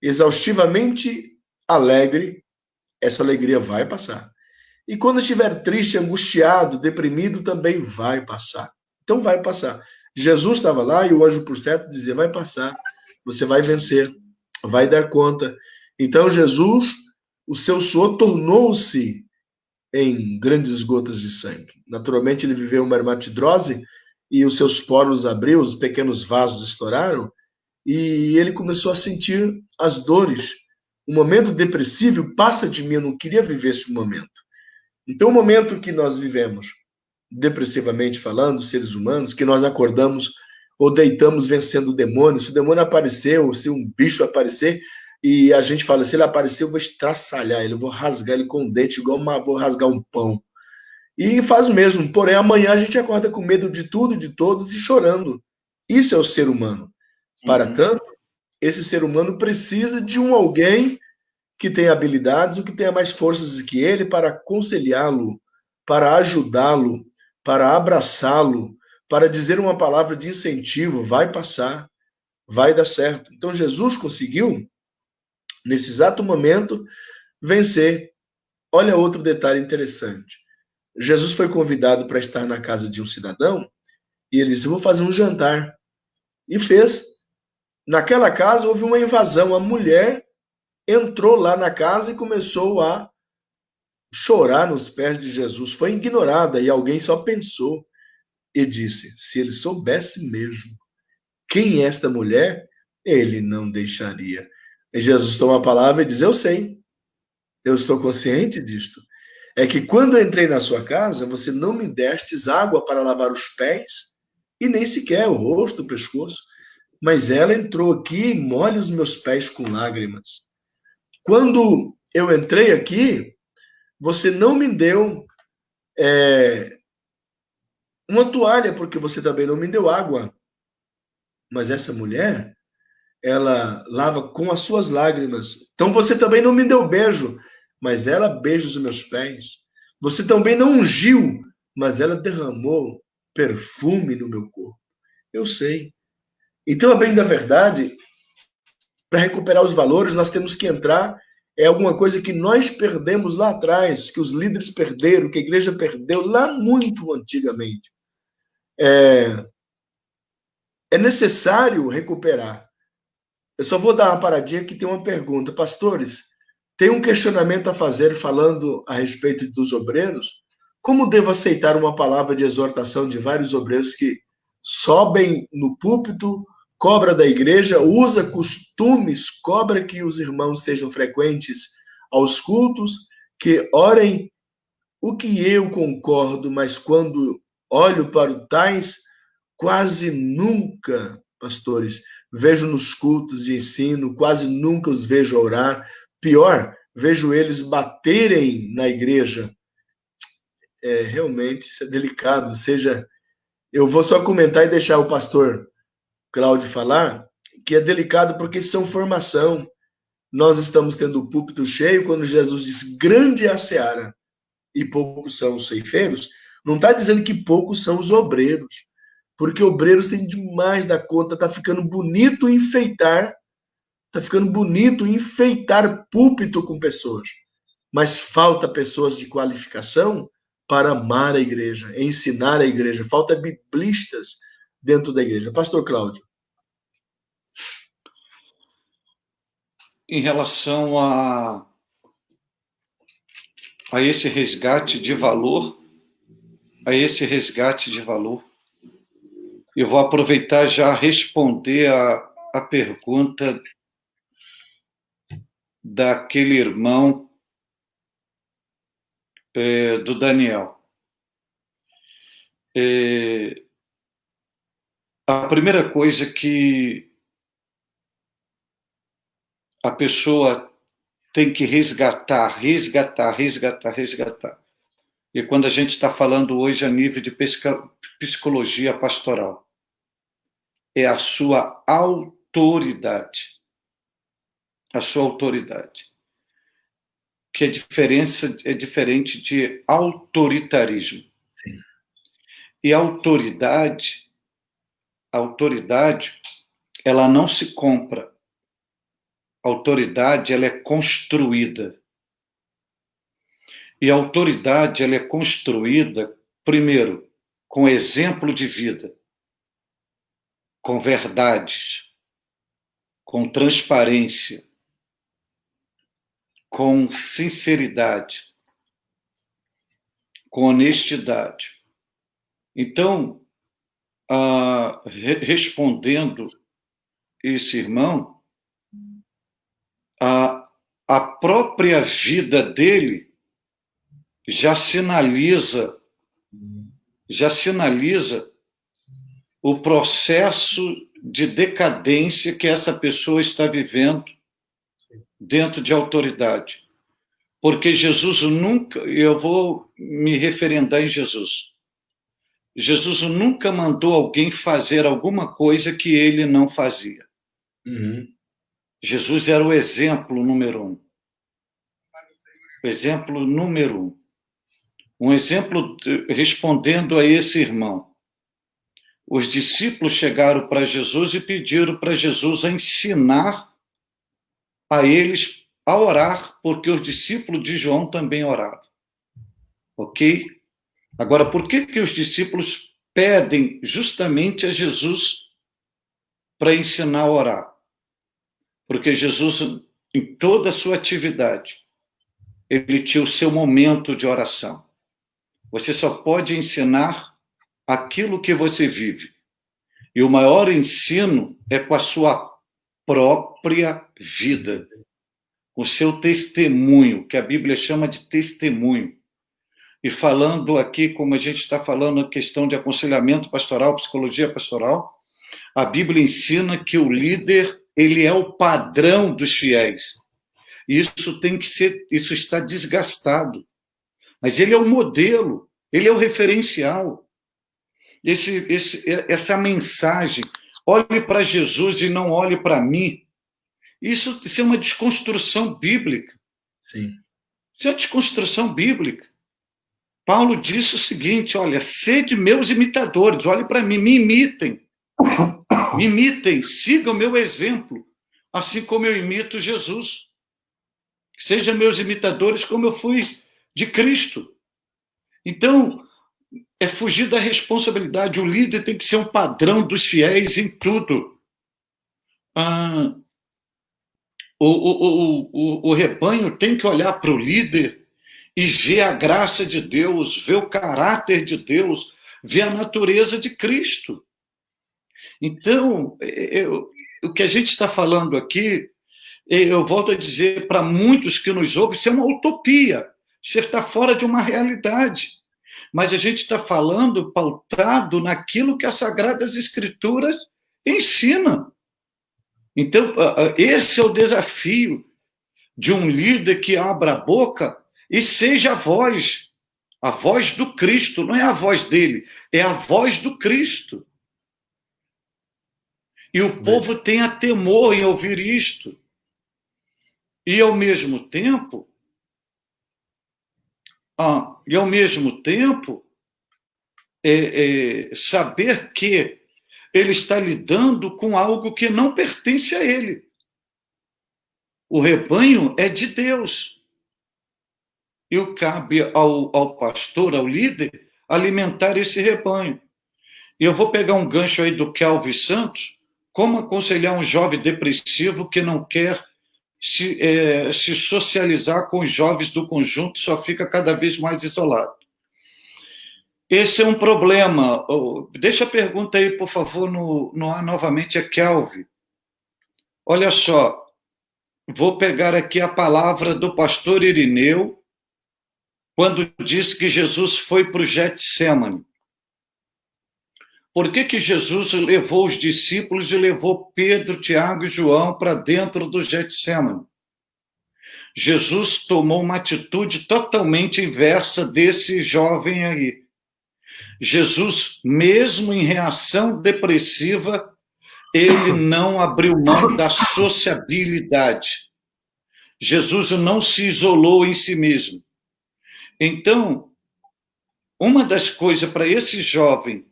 exaustivamente alegre, essa alegria vai passar. E quando estiver triste, angustiado, deprimido, também vai passar. Então vai passar. Jesus estava lá e o anjo por certo dizia: vai passar, você vai vencer, vai dar conta. Então Jesus, o seu suor tornou-se em grandes gotas de sangue. Naturalmente ele viveu uma hermatidrose e os seus poros abriu, os pequenos vasos estouraram e ele começou a sentir as dores. O momento depressivo passa de mim, eu não queria viver esse momento. Então, o momento que nós vivemos, depressivamente falando, seres humanos, que nós acordamos ou deitamos vencendo o demônio, se o demônio aparecer, ou se um bicho aparecer, e a gente fala: se ele aparecer, eu vou estraçalhar ele, eu vou rasgar ele com o dente, vou rasgar um pão. E faz o mesmo, porém amanhã a gente acorda com medo de tudo, de todos e chorando. Isso é o ser humano. Para tanto, esse ser humano precisa de um alguém que tenha habilidades ou que tenha mais forças que ele para aconselhá-lo, para ajudá-lo, para abraçá-lo, para dizer uma palavra de incentivo: vai passar, vai dar certo. Então Jesus conseguiu, nesse exato momento, vencer. Olha outro detalhe interessante. Jesus foi convidado para estar na casa de um cidadão e ele disse: vou fazer um jantar. E fez. Naquela casa houve uma invasão. A mulher entrou lá na casa e começou a chorar nos pés de Jesus. Foi ignorada e alguém só pensou e disse: se ele soubesse mesmo quem é esta mulher, ele não deixaria. E Jesus toma a palavra e diz: eu sei, eu estou consciente disto. É que quando eu entrei na sua casa, você não me destes água para lavar os pés e nem sequer o rosto, o pescoço. Mas ela entrou aqui e molha os meus pés com lágrimas. Quando eu entrei aqui, você não me deu uma toalha, porque você também não me deu água. Mas essa mulher, ela lava com as suas lágrimas. Então você também não me deu beijo, mas ela beija os meus pés. Você também não ungiu, mas ela derramou perfume no meu corpo. Eu sei. Então, a bem da verdade, para recuperar os valores, nós temos que entrar. É alguma coisa que nós perdemos lá atrás, que os líderes perderam, que a igreja perdeu lá muito antigamente. É necessário recuperar. Eu só vou dar uma paradinha que tem uma pergunta. Pastores, tem um questionamento a fazer falando a respeito dos obreiros? Como devo aceitar uma palavra de exortação de vários obreiros que sobem no púlpito, cobra da igreja, usa costumes, cobra que os irmãos sejam frequentes aos cultos, que orem? O que eu concordo, mas quando olho para o tais, quase nunca, pastores, vejo nos cultos de ensino, quase nunca os vejo orar. Pior, vejo eles baterem na igreja. Realmente, isso é delicado. Eu vou só comentar e deixar o pastor Cláudio falar, que é delicado porque são formação. Nós estamos tendo o púlpito cheio quando Jesus diz: grande é a seara e poucos são os ceifeiros. Não está dizendo que poucos são os obreiros, porque obreiros têm demais da conta. Está ficando bonito enfeitar púlpito com pessoas, mas falta pessoas de qualificação para amar a igreja, ensinar a igreja. Falta biblistas dentro da igreja. Pastor Cláudio. Em relação a esse resgate de valor, eu vou aproveitar já responder a pergunta daquele irmão do Daniel. A primeira coisa que a pessoa tem que resgatar. E quando a gente está falando hoje a nível de psicologia pastoral, é a sua autoridade. A sua autoridade. Que é diferente de autoritarismo. Sim. E a autoridade, ela não se compra. A autoridade, ela é construída. E a autoridade, ela é construída, primeiro, com exemplo de vida, com verdades, com transparência, com sinceridade, com honestidade. Então, respondendo esse irmão, a própria vida dele já sinaliza o processo de decadência que essa pessoa está vivendo dentro de autoridade. Porque Jesus nunca, eu vou me referendar em Jesus. Jesus nunca mandou alguém fazer alguma coisa que ele não fazia. Uhum. Jesus era o exemplo número 1. O exemplo número 1. Um exemplo respondendo a esse irmão. Os discípulos chegaram para Jesus e pediram para Jesus ensinar a eles a orar, porque os discípulos de João também oravam. Ok? Agora, por que os discípulos pedem justamente a Jesus para ensinar a orar? Porque Jesus, em toda a sua atividade, ele tinha o seu momento de oração. Você só pode ensinar aquilo que você vive. E o maior ensino é com a sua própria vida, com o seu testemunho, que a Bíblia chama de testemunho. E falando aqui, como a gente está falando, a questão de aconselhamento pastoral, psicologia pastoral, a Bíblia ensina que o líder, ele é o padrão dos fiéis. E isso tem que ser, isso está desgastado. Mas ele é o modelo, ele é o referencial. Essa mensagem, olhe para Jesus e não olhe para mim, isso é uma desconstrução bíblica. Sim. Isso é uma desconstrução bíblica. Paulo disse o seguinte, olha, sede meus imitadores, olhe para mim, me imitem, sigam o meu exemplo, assim como eu imito Jesus. Sejam meus imitadores como eu fui de Cristo. Então, é fugir da responsabilidade. O líder tem que ser um padrão dos fiéis em tudo. O rebanho tem que olhar para o líder e ver a graça de Deus, ver o caráter de Deus, ver a natureza de Cristo. Então, o que a gente está falando aqui, eu volto a dizer para muitos que nos ouvem, isso é uma utopia, você está fora de uma realidade. Mas a gente está falando pautado naquilo que as Sagradas Escrituras ensinam. Então, esse é o desafio de um líder que abra a boca e seja a voz do Cristo, não é a voz dele, é a voz do Cristo. E o povo tenha temor em ouvir isto. E, ao mesmo tempo, saber que ele está lidando com algo que não pertence a ele. O rebanho é de Deus. E cabe ao pastor, ao líder, alimentar esse rebanho. E eu vou pegar um gancho aí do Kelvin Santos, como aconselhar um jovem depressivo que não quer se socializar com os jovens do conjunto, só fica cada vez mais isolado. Esse é um problema. Deixa a pergunta aí, por favor, no ar novamente, é Kelvin. Olha só, vou pegar aqui a palavra do pastor Irineu, quando disse que Jesus foi para o Getsêmani. Por que Jesus levou os discípulos e levou Pedro, Tiago e João para dentro do Getsêmani? Jesus tomou uma atitude totalmente inversa desse jovem aí. Jesus, mesmo em reação depressiva, ele não abriu mão da sociabilidade. Jesus não se isolou em si mesmo. Então, uma das coisas para esse jovem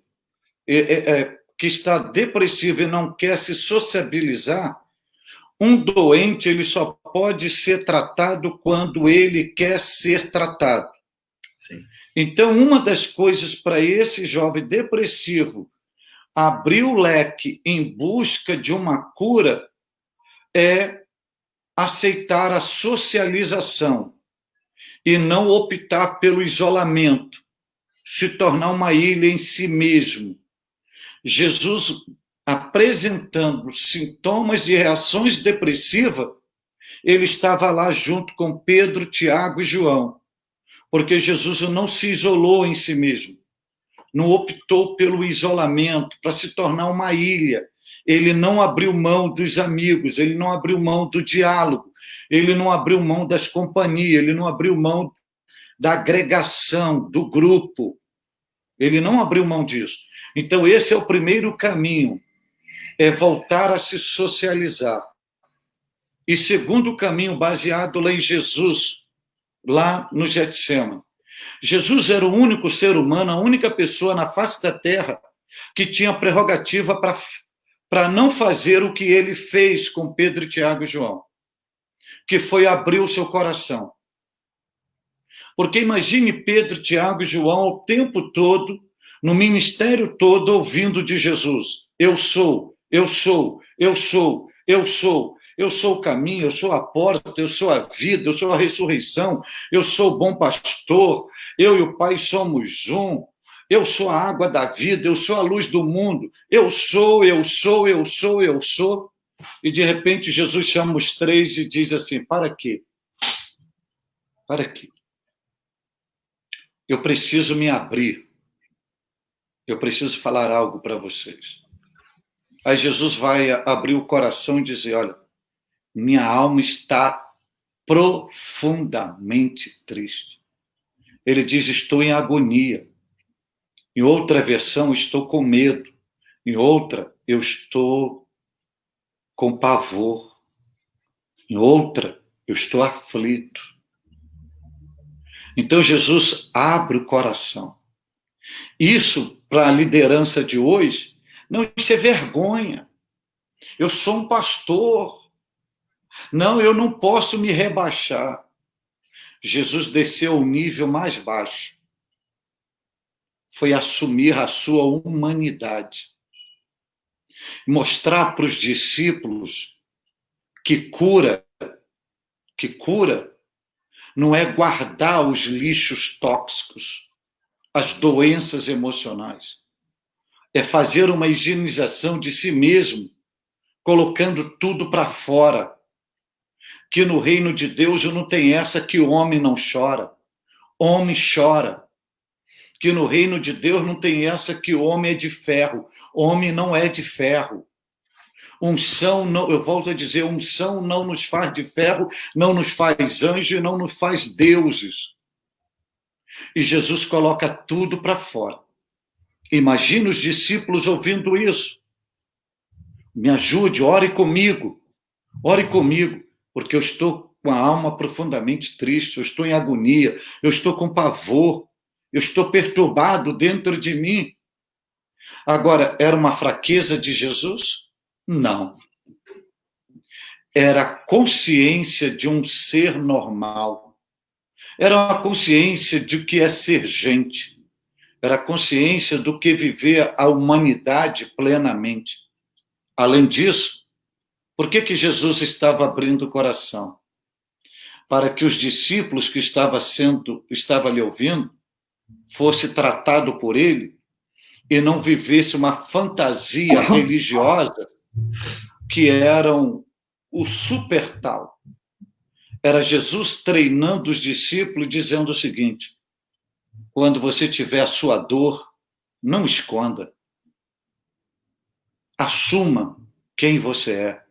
que está depressivo e não quer se sociabilizar, um doente ele só pode ser tratado quando ele quer ser tratado. Sim. Então, uma das coisas para esse jovem depressivo abrir o leque em busca de uma cura é aceitar a socialização e não optar pelo isolamento, se tornar uma ilha em si mesmo. Jesus, apresentando sintomas de reações depressivas, ele estava lá junto com Pedro, Tiago e João, porque Jesus não se isolou em si mesmo, não optou pelo isolamento para se tornar uma ilha. Ele não abriu mão dos amigos, ele não abriu mão do diálogo, ele não abriu mão das companhias, ele não abriu mão da agregação, do grupo. Ele não abriu mão disso. Então, esse é o primeiro caminho, é voltar a se socializar. E segundo caminho, baseado lá em Jesus, lá no Getsêmani. Jesus era o único ser humano, a única pessoa na face da terra que tinha prerrogativa para não fazer o que ele fez com Pedro, Tiago e João, que foi abrir o seu coração. Porque imagine Pedro, Tiago e João o tempo todo, no ministério todo, ouvindo de Jesus: eu sou, eu sou, eu sou, eu sou. Eu sou o caminho, eu sou a porta, eu sou a vida, eu sou a ressurreição, eu sou o bom pastor, eu e o Pai somos um, eu sou a água da vida, eu sou a luz do mundo, eu sou, eu sou, eu sou, eu sou. E de repente Jesus chama os três e diz assim: para quê? Para quê? Eu preciso me abrir, eu preciso falar algo para vocês. Aí Jesus vai abrir o coração e dizer: olha, minha alma está profundamente triste. Ele diz: estou em agonia. Em outra versão, estou com medo. Em outra, eu estou com pavor. Em outra, eu estou aflito. Então, Jesus abre o coração. Isso, para a liderança de hoje, não, isso é vergonha. Eu sou um pastor. Não, eu não posso me rebaixar. Jesus desceu ao nível mais baixo. Foi assumir a sua humanidade. Mostrar para os discípulos que cura não é guardar os lixos tóxicos, as doenças emocionais. É fazer uma higienização de si mesmo, colocando tudo para fora. Que no reino de Deus não tem essa que o homem não chora. Homem chora. Que no reino de Deus não tem essa que o homem é de ferro. Homem não é de ferro. Unção, não, eu volto a dizer, unção não nos faz de ferro, não nos faz anjo e não nos faz deuses. E Jesus coloca tudo para fora. Imagina os discípulos ouvindo isso. Me ajude, ore comigo. Ore comigo. Porque eu estou com a alma profundamente triste, eu estou em agonia, eu estou com pavor, eu estou perturbado dentro de mim. Agora, era uma fraqueza de Jesus? Não. Era a consciência de um ser normal. Era uma consciência de o que é ser gente. Era a consciência do que viver a humanidade plenamente. Além disso, por que Jesus estava abrindo o coração? Para que os discípulos que estavam ali ouvindo fosse tratado por ele e não vivesse uma fantasia religiosa que eram o super tal. Era Jesus treinando os discípulos, dizendo o seguinte: quando você tiver a sua dor, não esconda. Assuma quem você é.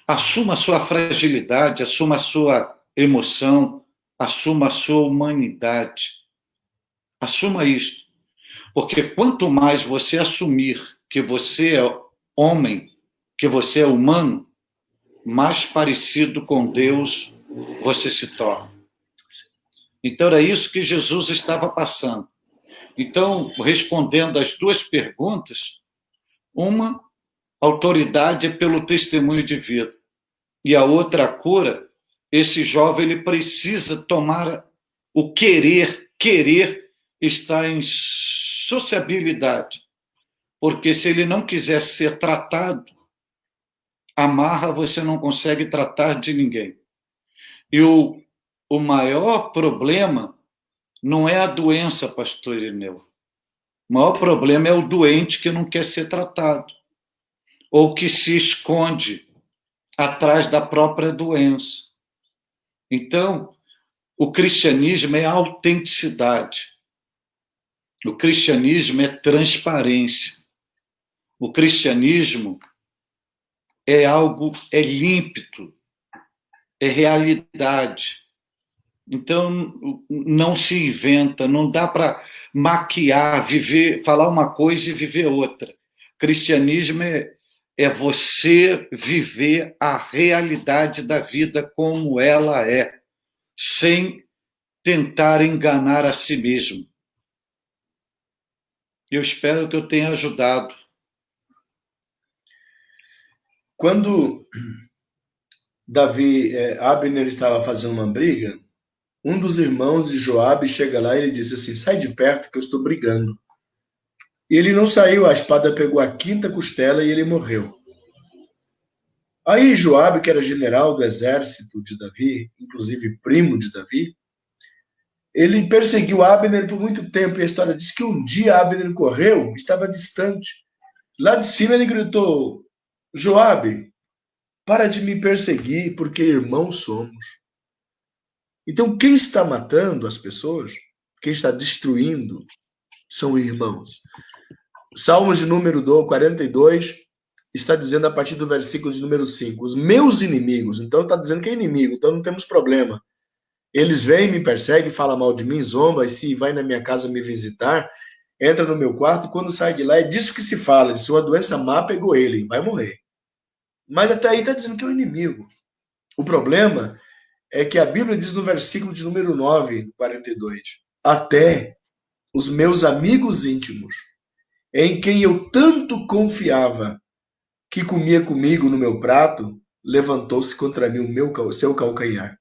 Assuma a sua fragilidade, assuma a sua emoção, assuma a sua humanidade. Assuma isso. Porque quanto mais você assumir que você é homem, que você é humano, mais parecido com Deus você se torna. Então, era isso que Jesus estava passando. Então, respondendo às duas perguntas, uma, autoridade é pelo testemunho de vida. E a outra, a cura, esse jovem ele precisa tomar o querer está em sociabilidade. Porque se ele não quiser ser tratado, amarra, você não consegue tratar de ninguém. E o maior problema não é a doença, pastor Irineu. O maior problema é o doente que não quer ser tratado, ou que se esconde atrás da própria doença. Então, o cristianismo é autenticidade. O cristianismo é transparência. O cristianismo é algo, é límpido, é realidade. Então, não se inventa, não dá para maquiar, viver, falar uma coisa e viver outra. Cristianismo é você viver a realidade da vida como ela é, sem tentar enganar a si mesmo. Eu espero que eu tenha ajudado. Quando Abner estava fazendo uma briga, um dos irmãos de Joabe chega lá e ele diz assim: sai de perto que eu estou brigando. E ele não saiu, a espada pegou a quinta costela e ele morreu. Aí Joabe, que era general do exército de Davi, inclusive primo de Davi, ele perseguiu Abner por muito tempo, e a história diz que um dia Abner correu, estava distante. Lá de cima ele gritou: Joabe, para de me perseguir, porque irmãos somos. Então, quem está matando as pessoas, quem está destruindo, são irmãos. Salmos de número 42 está dizendo a partir do versículo de número 5, os meus inimigos, então está dizendo que é inimigo, então não temos problema. Eles vêm, me perseguem, falam mal de mim, zomba, e se vai na minha casa me visitar, entra no meu quarto, e quando sai de lá, é disso que se fala, de sua doença má pegou ele, vai morrer. Mas até aí está dizendo que é o inimigo. O problema é que a Bíblia diz no versículo de número 9, 42, até os meus amigos íntimos, em quem eu tanto confiava, que comia comigo no meu prato, levantou-se contra mim o seu calcanhar.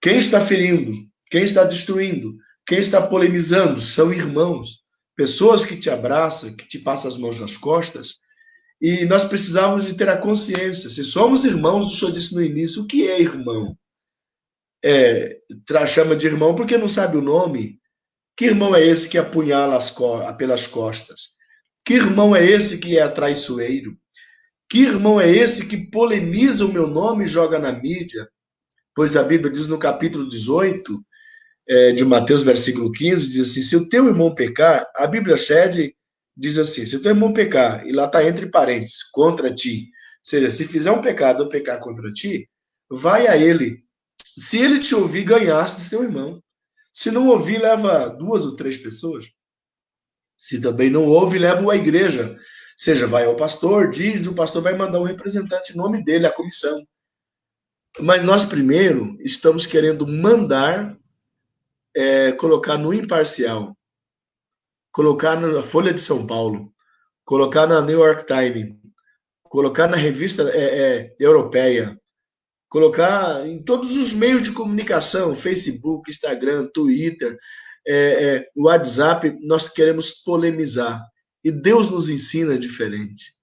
Quem está ferindo, quem está destruindo, quem está polemizando são irmãos, pessoas que te abraçam, que te passam as mãos nas costas, e nós precisamos de ter a consciência, se somos irmãos, o senhor disse no início, o que é irmão? Chama de irmão porque não sabe o nome. Que irmão é esse que apunhala pelas costas? Que irmão é esse que é traiçoeiro? Que irmão é esse que polemiza o meu nome e joga na mídia? Pois a Bíblia diz no capítulo 18 de Mateus, versículo 15, diz assim, se o teu irmão pecar, a Bíblia diz assim, se o teu irmão pecar, e lá está entre parênteses, contra ti, ou seja, se fizer um pecado ou pecar contra ti, vai a ele. Se ele te ouvir, ganhaste seu irmão. Se não ouvir, leva 2 ou 3 pessoas. Se também não ouve, leva-o à igreja. Seja, vai ao pastor, diz, o pastor vai mandar um representante em nome dele, a comissão. Mas nós primeiro estamos querendo mandar colocar no imparcial, colocar na Folha de São Paulo, colocar na New York Times, colocar na revista europeia, colocar em todos os meios de comunicação, Facebook, Instagram, Twitter, WhatsApp, nós queremos polemizar. E Deus nos ensina diferente.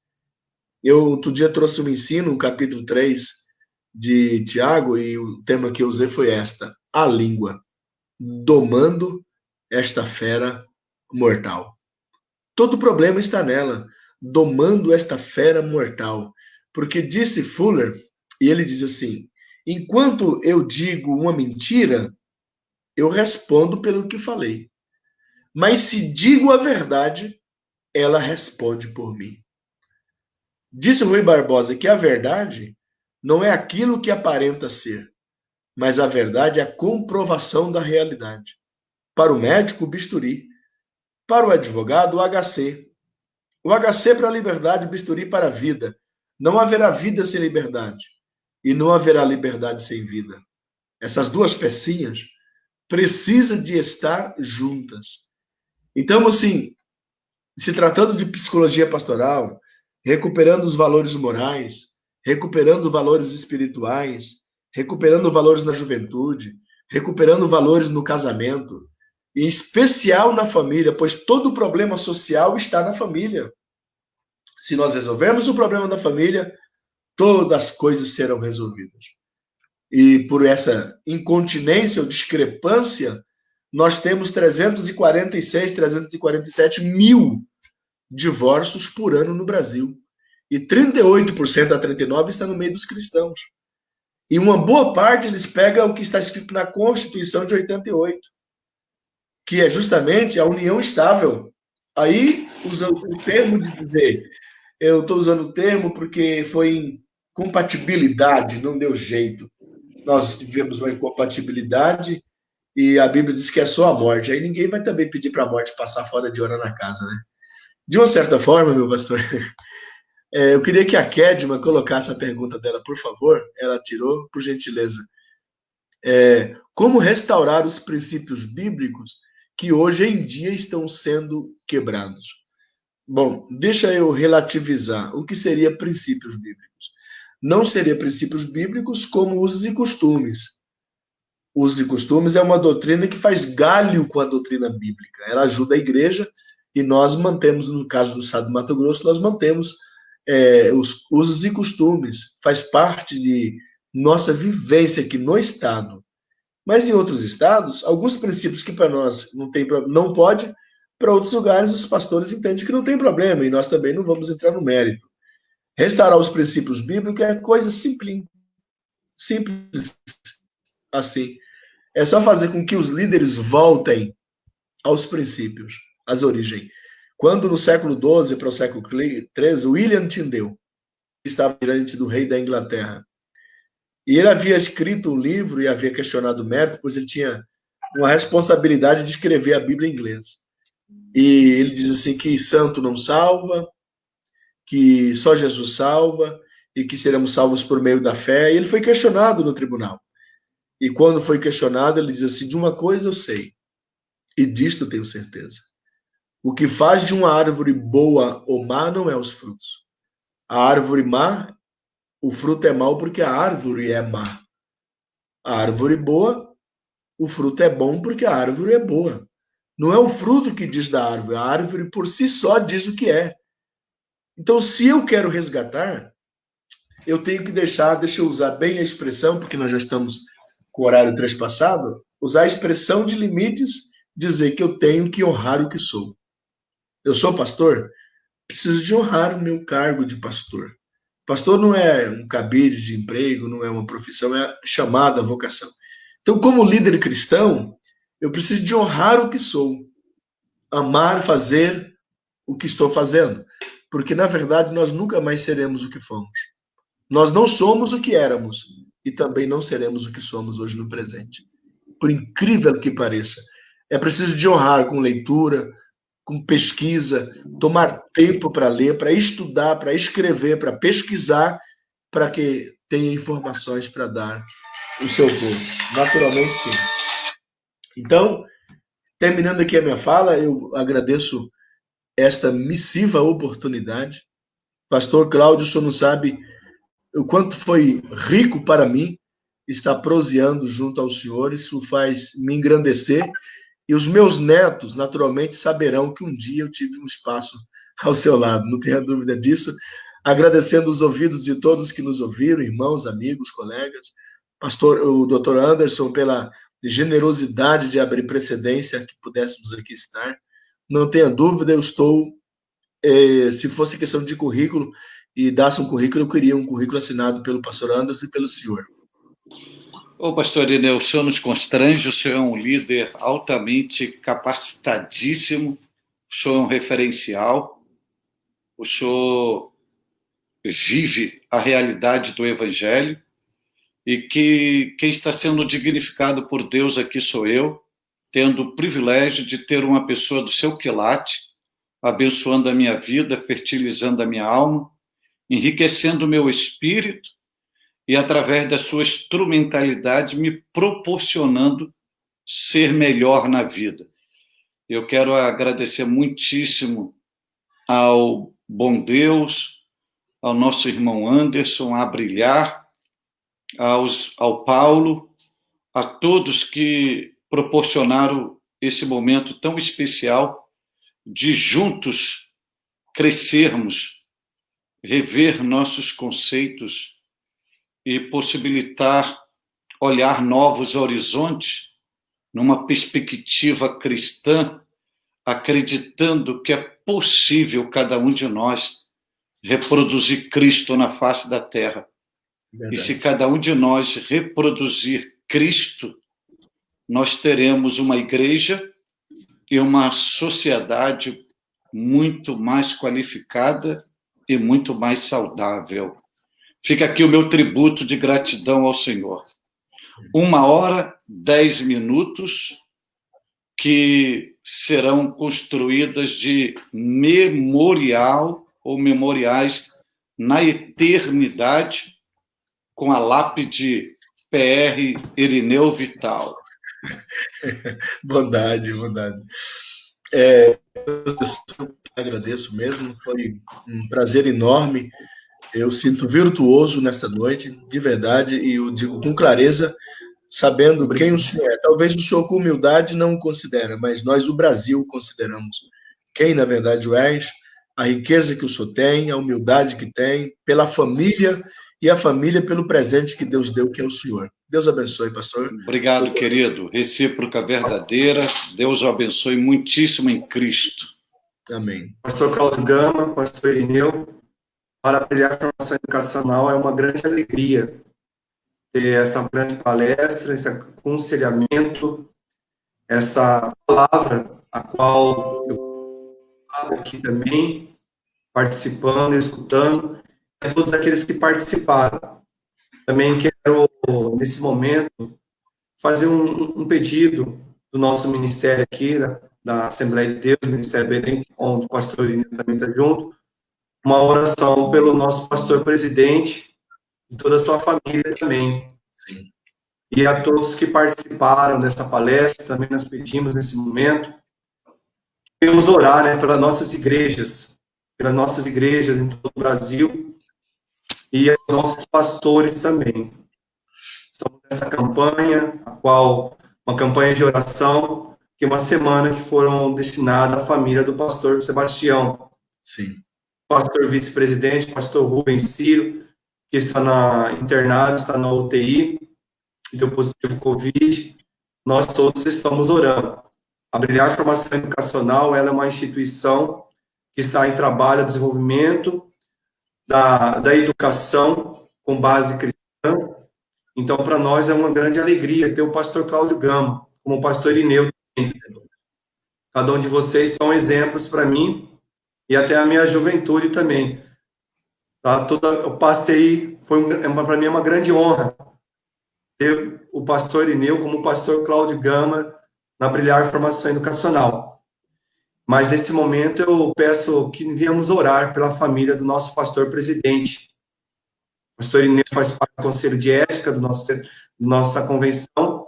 Eu, outro dia, trouxe um ensino, no capítulo 3 de Tiago, e o tema que eu usei foi a língua, domando esta fera mortal. Todo problema está nela, domando esta fera mortal. Porque disse Fuller, e ele diz assim, Enquanto eu digo uma mentira, eu respondo pelo que falei. Mas se digo a verdade, ela responde por mim. Disse Rui Barbosa que a verdade não é aquilo que aparenta ser, mas a verdade é a comprovação da realidade. Para o médico, o bisturi. Para o advogado, o HC. O HC para a liberdade, o bisturi para a vida. Não haverá vida sem liberdade. E não haverá liberdade sem vida. Essas duas pecinhas precisam de estar juntas. Então, assim, se tratando de psicologia pastoral, recuperando os valores morais, recuperando valores espirituais, recuperando valores na juventude, recuperando valores no casamento, em especial na família, pois todo problema social está na família. Se nós resolvermos o problema da família, todas as coisas serão resolvidas. E por essa incontinência ou discrepância, nós temos 346, 347 mil divórcios por ano no Brasil. E 38% a 39% está no meio dos cristãos. E uma boa parte eles pegam o que está escrito na Constituição de 88, que é justamente a união estável. Aí, usando o termo de dizer, eu estou usando o termo porque foi incompatibilidade, não deu jeito. Nós tivemos uma incompatibilidade e a Bíblia diz que é só a morte. Aí ninguém vai também pedir para a morte passar fora de hora na casa, né? De uma certa forma, meu pastor, eu queria que a Kedma colocasse a pergunta dela, por favor. Ela tirou, por gentileza. Como restaurar os princípios bíblicos que hoje em dia estão sendo quebrados? Bom, deixa eu relativizar. O que seria princípios bíblicos? Não seria princípios bíblicos como usos e costumes. Usos e costumes é uma doutrina que faz galho com a doutrina bíblica. Ela ajuda a igreja e nós mantemos, no caso do estado do Mato Grosso, nós mantemos os usos e costumes. Faz parte de nossa vivência aqui no estado. Mas em outros estados, alguns princípios que para nós não pode, para outros lugares os pastores entendem que não tem problema e nós também não vamos entrar no mérito. Restaurar os princípios bíblicos é coisa simples assim. É só fazer com que os líderes voltem aos princípios, às origens. Quando no século XII para o século XIII, William Tyndale estava diante do rei da Inglaterra. E ele havia escrito um livro e havia questionado o mérito, pois ele tinha uma responsabilidade de escrever a Bíblia em inglês. E ele diz assim que santo não salva, que só Jesus salva e que seremos salvos por meio da fé. E ele foi questionado no tribunal. E quando foi questionado, ele diz assim, de uma coisa eu sei, e disto tenho certeza. O que faz de uma árvore boa ou má não é os frutos. A árvore má, o fruto é mau porque a árvore é má. A árvore boa, o fruto é bom porque a árvore é boa. Não é o fruto que diz da árvore, a árvore por si só diz o que é. Então, se eu quero resgatar, eu tenho que deixa eu usar bem a expressão, porque nós já estamos com o horário trespassado, usar a expressão de limites, dizer que eu tenho que honrar o que sou. Eu sou pastor, preciso de honrar o meu cargo de pastor. Pastor não é um cabide de emprego, não é uma profissão, é chamada, vocação. Então, como líder cristão, eu preciso de honrar o que sou, amar, fazer o que estou fazendo, porque, na verdade, nós nunca mais seremos o que fomos. Nós não somos o que éramos e também não seremos o que somos hoje no presente. Por incrível que pareça, é preciso de honrar com leitura, com pesquisa, tomar tempo para ler, para estudar, para escrever, para pesquisar, para que tenha informações para dar o seu povo. Naturalmente, sim. Então, terminando aqui a minha fala, eu agradeço esta missiva oportunidade. Pastor Cláudio, o senhor não sabe o quanto foi rico para mim estar proseando junto ao senhor, isso faz me engrandecer. E os meus netos, naturalmente, saberão que um dia eu tive um espaço ao seu lado, não tenha dúvida disso. Agradecendo os ouvidos de todos que nos ouviram, irmãos, amigos, colegas, o doutor Anderson, pela generosidade de abrir precedência que pudéssemos aqui estar. Não tenha dúvida, eu estou, se fosse questão de currículo, e dasse um currículo, eu queria um currículo assinado pelo pastor Anderson e pelo senhor. Ô, pastor Irineu, o senhor nos constrange, o senhor é um líder altamente capacitadíssimo, o senhor é um referencial, o senhor vive a realidade do Evangelho, e que quem está sendo dignificado por Deus aqui sou eu, tendo o privilégio de ter uma pessoa do seu quilate, abençoando a minha vida, fertilizando a minha alma, enriquecendo o meu espírito e, através da sua instrumentalidade, me proporcionando ser melhor na vida. Eu quero agradecer muitíssimo ao bom Deus, ao nosso irmão Anderson, a Brilhar, ao Paulo, a todos que proporcionaram esse momento tão especial de juntos crescermos, rever nossos conceitos e possibilitar olhar novos horizontes numa perspectiva cristã, acreditando que é possível cada um de nós reproduzir Cristo na face da terra. Verdade. E se cada um de nós reproduzir Cristo, nós teremos uma igreja e uma sociedade muito mais qualificada e muito mais saudável. Fica aqui o meu tributo de gratidão ao Senhor. 1h10 que serão construídas de memorial ou memoriais na eternidade com a lápide PR Irineu Vital. Bondade. Eu agradeço mesmo, foi um prazer enorme. Eu sinto virtuoso nesta noite, de verdade, e eu digo com clareza, sabendo quem o senhor é. Talvez o senhor, com humildade, não o considera, mas nós, o Brasil, consideramos quem, na verdade, o és, a riqueza que o senhor tem, a humildade que tem, pela família, e a família pelo presente que Deus deu, que é o senhor. Deus abençoe, pastor. Obrigado, querido. Recíproca verdadeira. Deus o abençoe muitíssimo em Cristo. Amém. Pastor Cláudio Gama, pastor Irineu, para Brilhar Formação Educacional é uma grande alegria ter essa grande palestra, esse aconselhamento, essa palavra, a qual eu falo aqui também, participando, escutando, e a todos aqueles que participaram. Também quero, nesse momento, fazer um pedido do nosso ministério aqui, da Assembleia de Deus, do Ministério Belém, onde o pastor Irineu também está junto, uma oração pelo nosso pastor presidente e toda a sua família também. Sim. E a todos que participaram dessa palestra, também nós pedimos nesse momento, queremos orar, né, pelas nossas igrejas em todo o Brasil e aos nossos pastores também. Estamos nessa campanha, uma campanha de oração, que é uma semana que foram destinadas à família do pastor Sebastião. Sim. Pastor vice-presidente, pastor Rubens Ciro, que está internado, está na UTI, deu positivo Covid. Nós todos estamos orando. A Brilhar Formação Educacional, ela é uma instituição que está em trabalho, desenvolvimento da educação com base cristã. Então, para nós é uma grande alegria ter o pastor Cláudio Gama, como o pastor Irineu também. Cada um de vocês são exemplos para mim, e até a minha juventude também. Tá? Eu passei, para mim é uma grande honra ter o pastor Irineu como o pastor Cláudio Gama na Brilhar Formação Educacional. Mas nesse momento eu peço que venhamos orar pela família do nosso pastor presidente. O pastor Irineu faz parte do Conselho de Ética da nossa convenção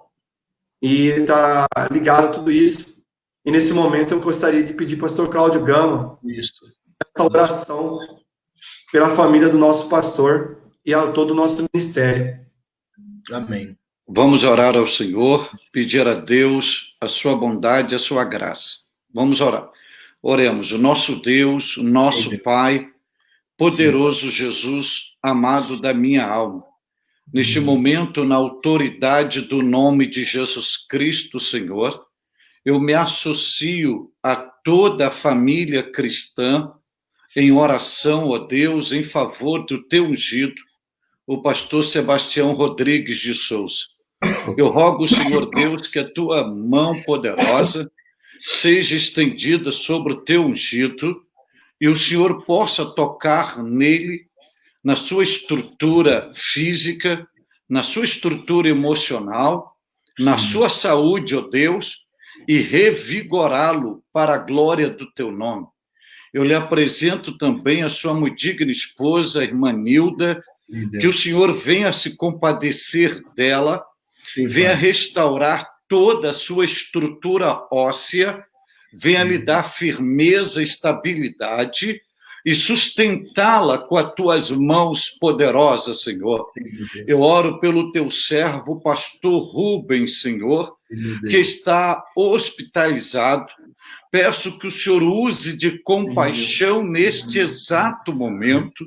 e está ligado a tudo isso. E nesse momento eu gostaria de pedir ao pastor Cláudio Gama essa oração pela família do nosso pastor e a todo o nosso ministério. Amém. Vamos orar ao Senhor, pedir a Deus a sua bondade, a sua graça. Vamos orar. Oremos. O nosso Deus, o nosso Pai, poderoso Jesus, amado da minha alma. Neste momento, na autoridade do nome de Jesus Cristo, Senhor, eu me associo a toda a família cristã em oração, ó Deus, em favor do teu ungido, o pastor Sebastião Rodrigues de Souza. Eu rogo, Senhor Deus, que a tua mão poderosa seja estendida sobre o teu ungido e o Senhor possa tocar nele, na sua estrutura física, na sua estrutura emocional, na sua saúde, ó Deus, e revigorá-lo para a glória do teu nome. Eu lhe apresento também a sua muito digna esposa, a irmã Nilda, que o Senhor venha se compadecer dela, venha restaurar toda a sua estrutura óssea, venha lhe dar firmeza, estabilidade e sustentá-la com as tuas mãos poderosas, Senhor. Eu oro pelo teu servo, pastor Rubens, Senhor, que está hospitalizado. Peço que o Senhor use de compaixão neste exato momento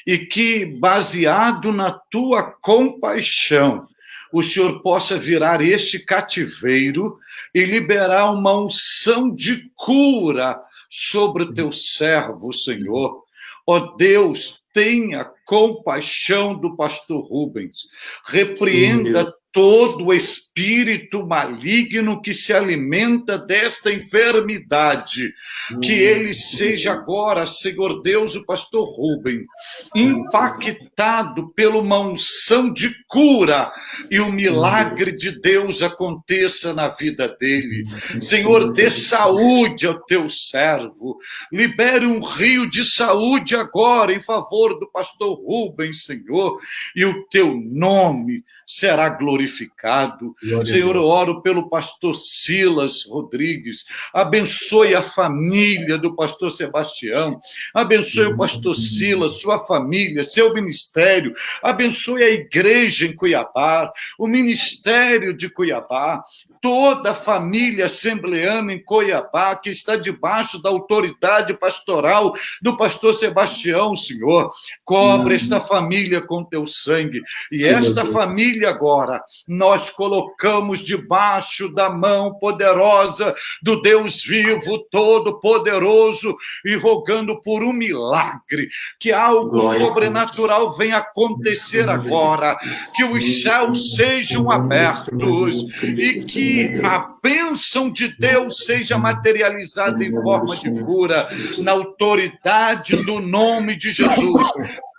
e que, baseado na tua compaixão, o Senhor possa virar este cativeiro e liberar uma unção de cura sobre o teu servo, Senhor. Ó Deus, tenha compaixão do pastor Rubens. Repreenda todo o espírito maligno que se alimenta desta enfermidade. Que ele seja agora, Senhor Deus, o pastor Rubens, impactado pela uma unção de cura e o milagre de Deus aconteça na vida dele. Senhor, dê saúde ao teu servo. Libere um rio de saúde agora em favor do pastor Rubens, Senhor, e o teu nome será glorificado. Senhor, eu oro pelo pastor Silas Rodrigues, abençoe a família do pastor Sebastião, abençoe o pastor Silas, sua família, seu ministério, abençoe a igreja em Cuiabá, o ministério de Cuiabá, toda a família assembleana em Cuiabá, que está debaixo da autoridade pastoral do pastor Sebastião, Senhor. Cobre esta família com teu sangue. E esta família agora, nós colocamos debaixo da mão poderosa do Deus vivo, todo-poderoso, e rogando por um milagre, que algo sobrenatural venha acontecer agora, que os céus sejam abertos e que a bênção de Deus seja materializada em forma de cura, na autoridade do nome de Jesus.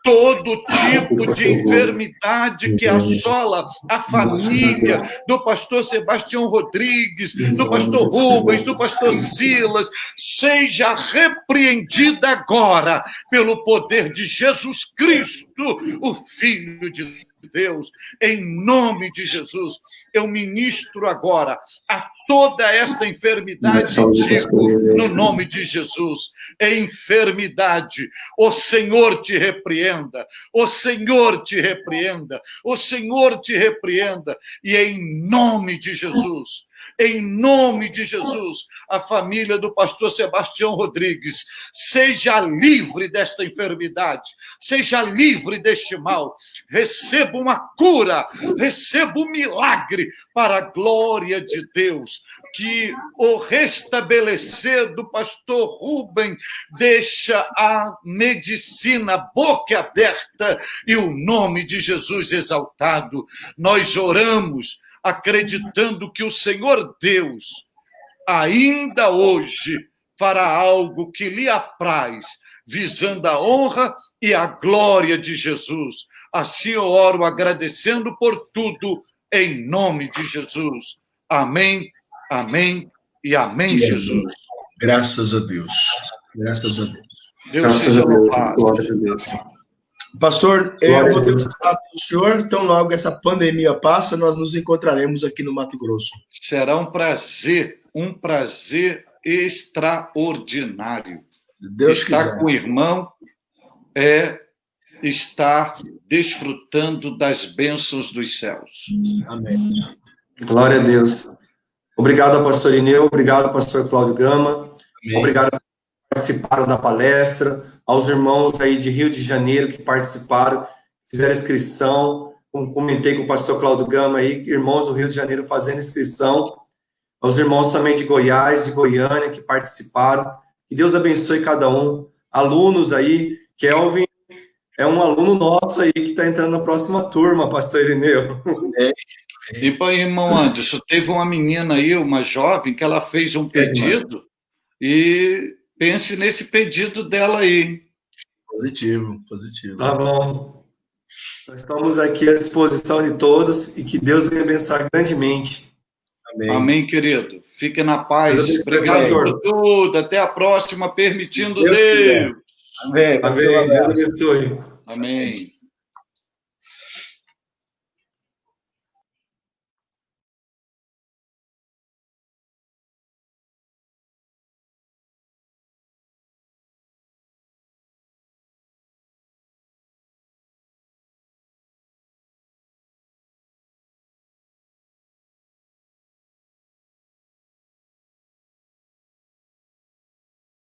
Todo tipo de enfermidade que assola a família do pastor Sebastião Rodrigues, do pastor Rubens, do pastor Silas, seja repreendida agora pelo poder de Jesus Cristo, o Filho de Deus, em nome de Jesus. Eu ministro agora a toda esta enfermidade, digo, no nome de Jesus, enfermidade, o Senhor te repreenda, o Senhor te repreenda, o Senhor te repreenda, e em nome de Jesus, em nome de Jesus, a família do pastor Sebastião Rodrigues seja livre desta enfermidade, seja livre deste mal, receba uma cura, receba um milagre para a glória de Deus, que o restabelecer do pastor Rubens deixa a medicina boca aberta e o nome de Jesus exaltado. Nós oramos acreditando que o Senhor Deus, ainda hoje, fará algo que lhe apraz, visando a honra e a glória de Jesus. Assim eu oro, agradecendo por tudo, em nome de Jesus. Amém, amém e amém, Jesus. Graças a Deus. Graças a Deus. Deus seja louvado. Glória a Deus. Pastor, eu vou ter o contato do senhor, então logo essa pandemia passa, nós nos encontraremos aqui no Mato Grosso. Será um prazer extraordinário. Deus estar quiser. com o irmão é estar desfrutando das bênçãos dos céus. Amém. Glória a Deus. Obrigado, pastor Ineu, obrigado, pastor Cláudio Gama, Amém. obrigado por participaram da palestra, aos irmãos aí de Rio de Janeiro que participaram, fizeram inscrição, como comentei com o pastor Cláudio Gama aí, irmãos do Rio de Janeiro fazendo inscrição, aos irmãos também de Goiás, de Goiânia que participaram, que Deus abençoe cada um, alunos aí, Kelvin, é um aluno nosso aí que está entrando na próxima turma, pastor Irineu. E, irmão Anderson, teve uma menina aí, uma jovem, que ela fez um pedido, e pense nesse pedido dela aí. Positivo, positivo. Tá bom. Nós estamos aqui à disposição de todos e que Deus venha abençoar grandemente. Amém. Amém, querido. Fique na paz. Obrigado por tudo. Até a próxima, permitindo Deus. Amém. Amém. Deus abençoe. Amém.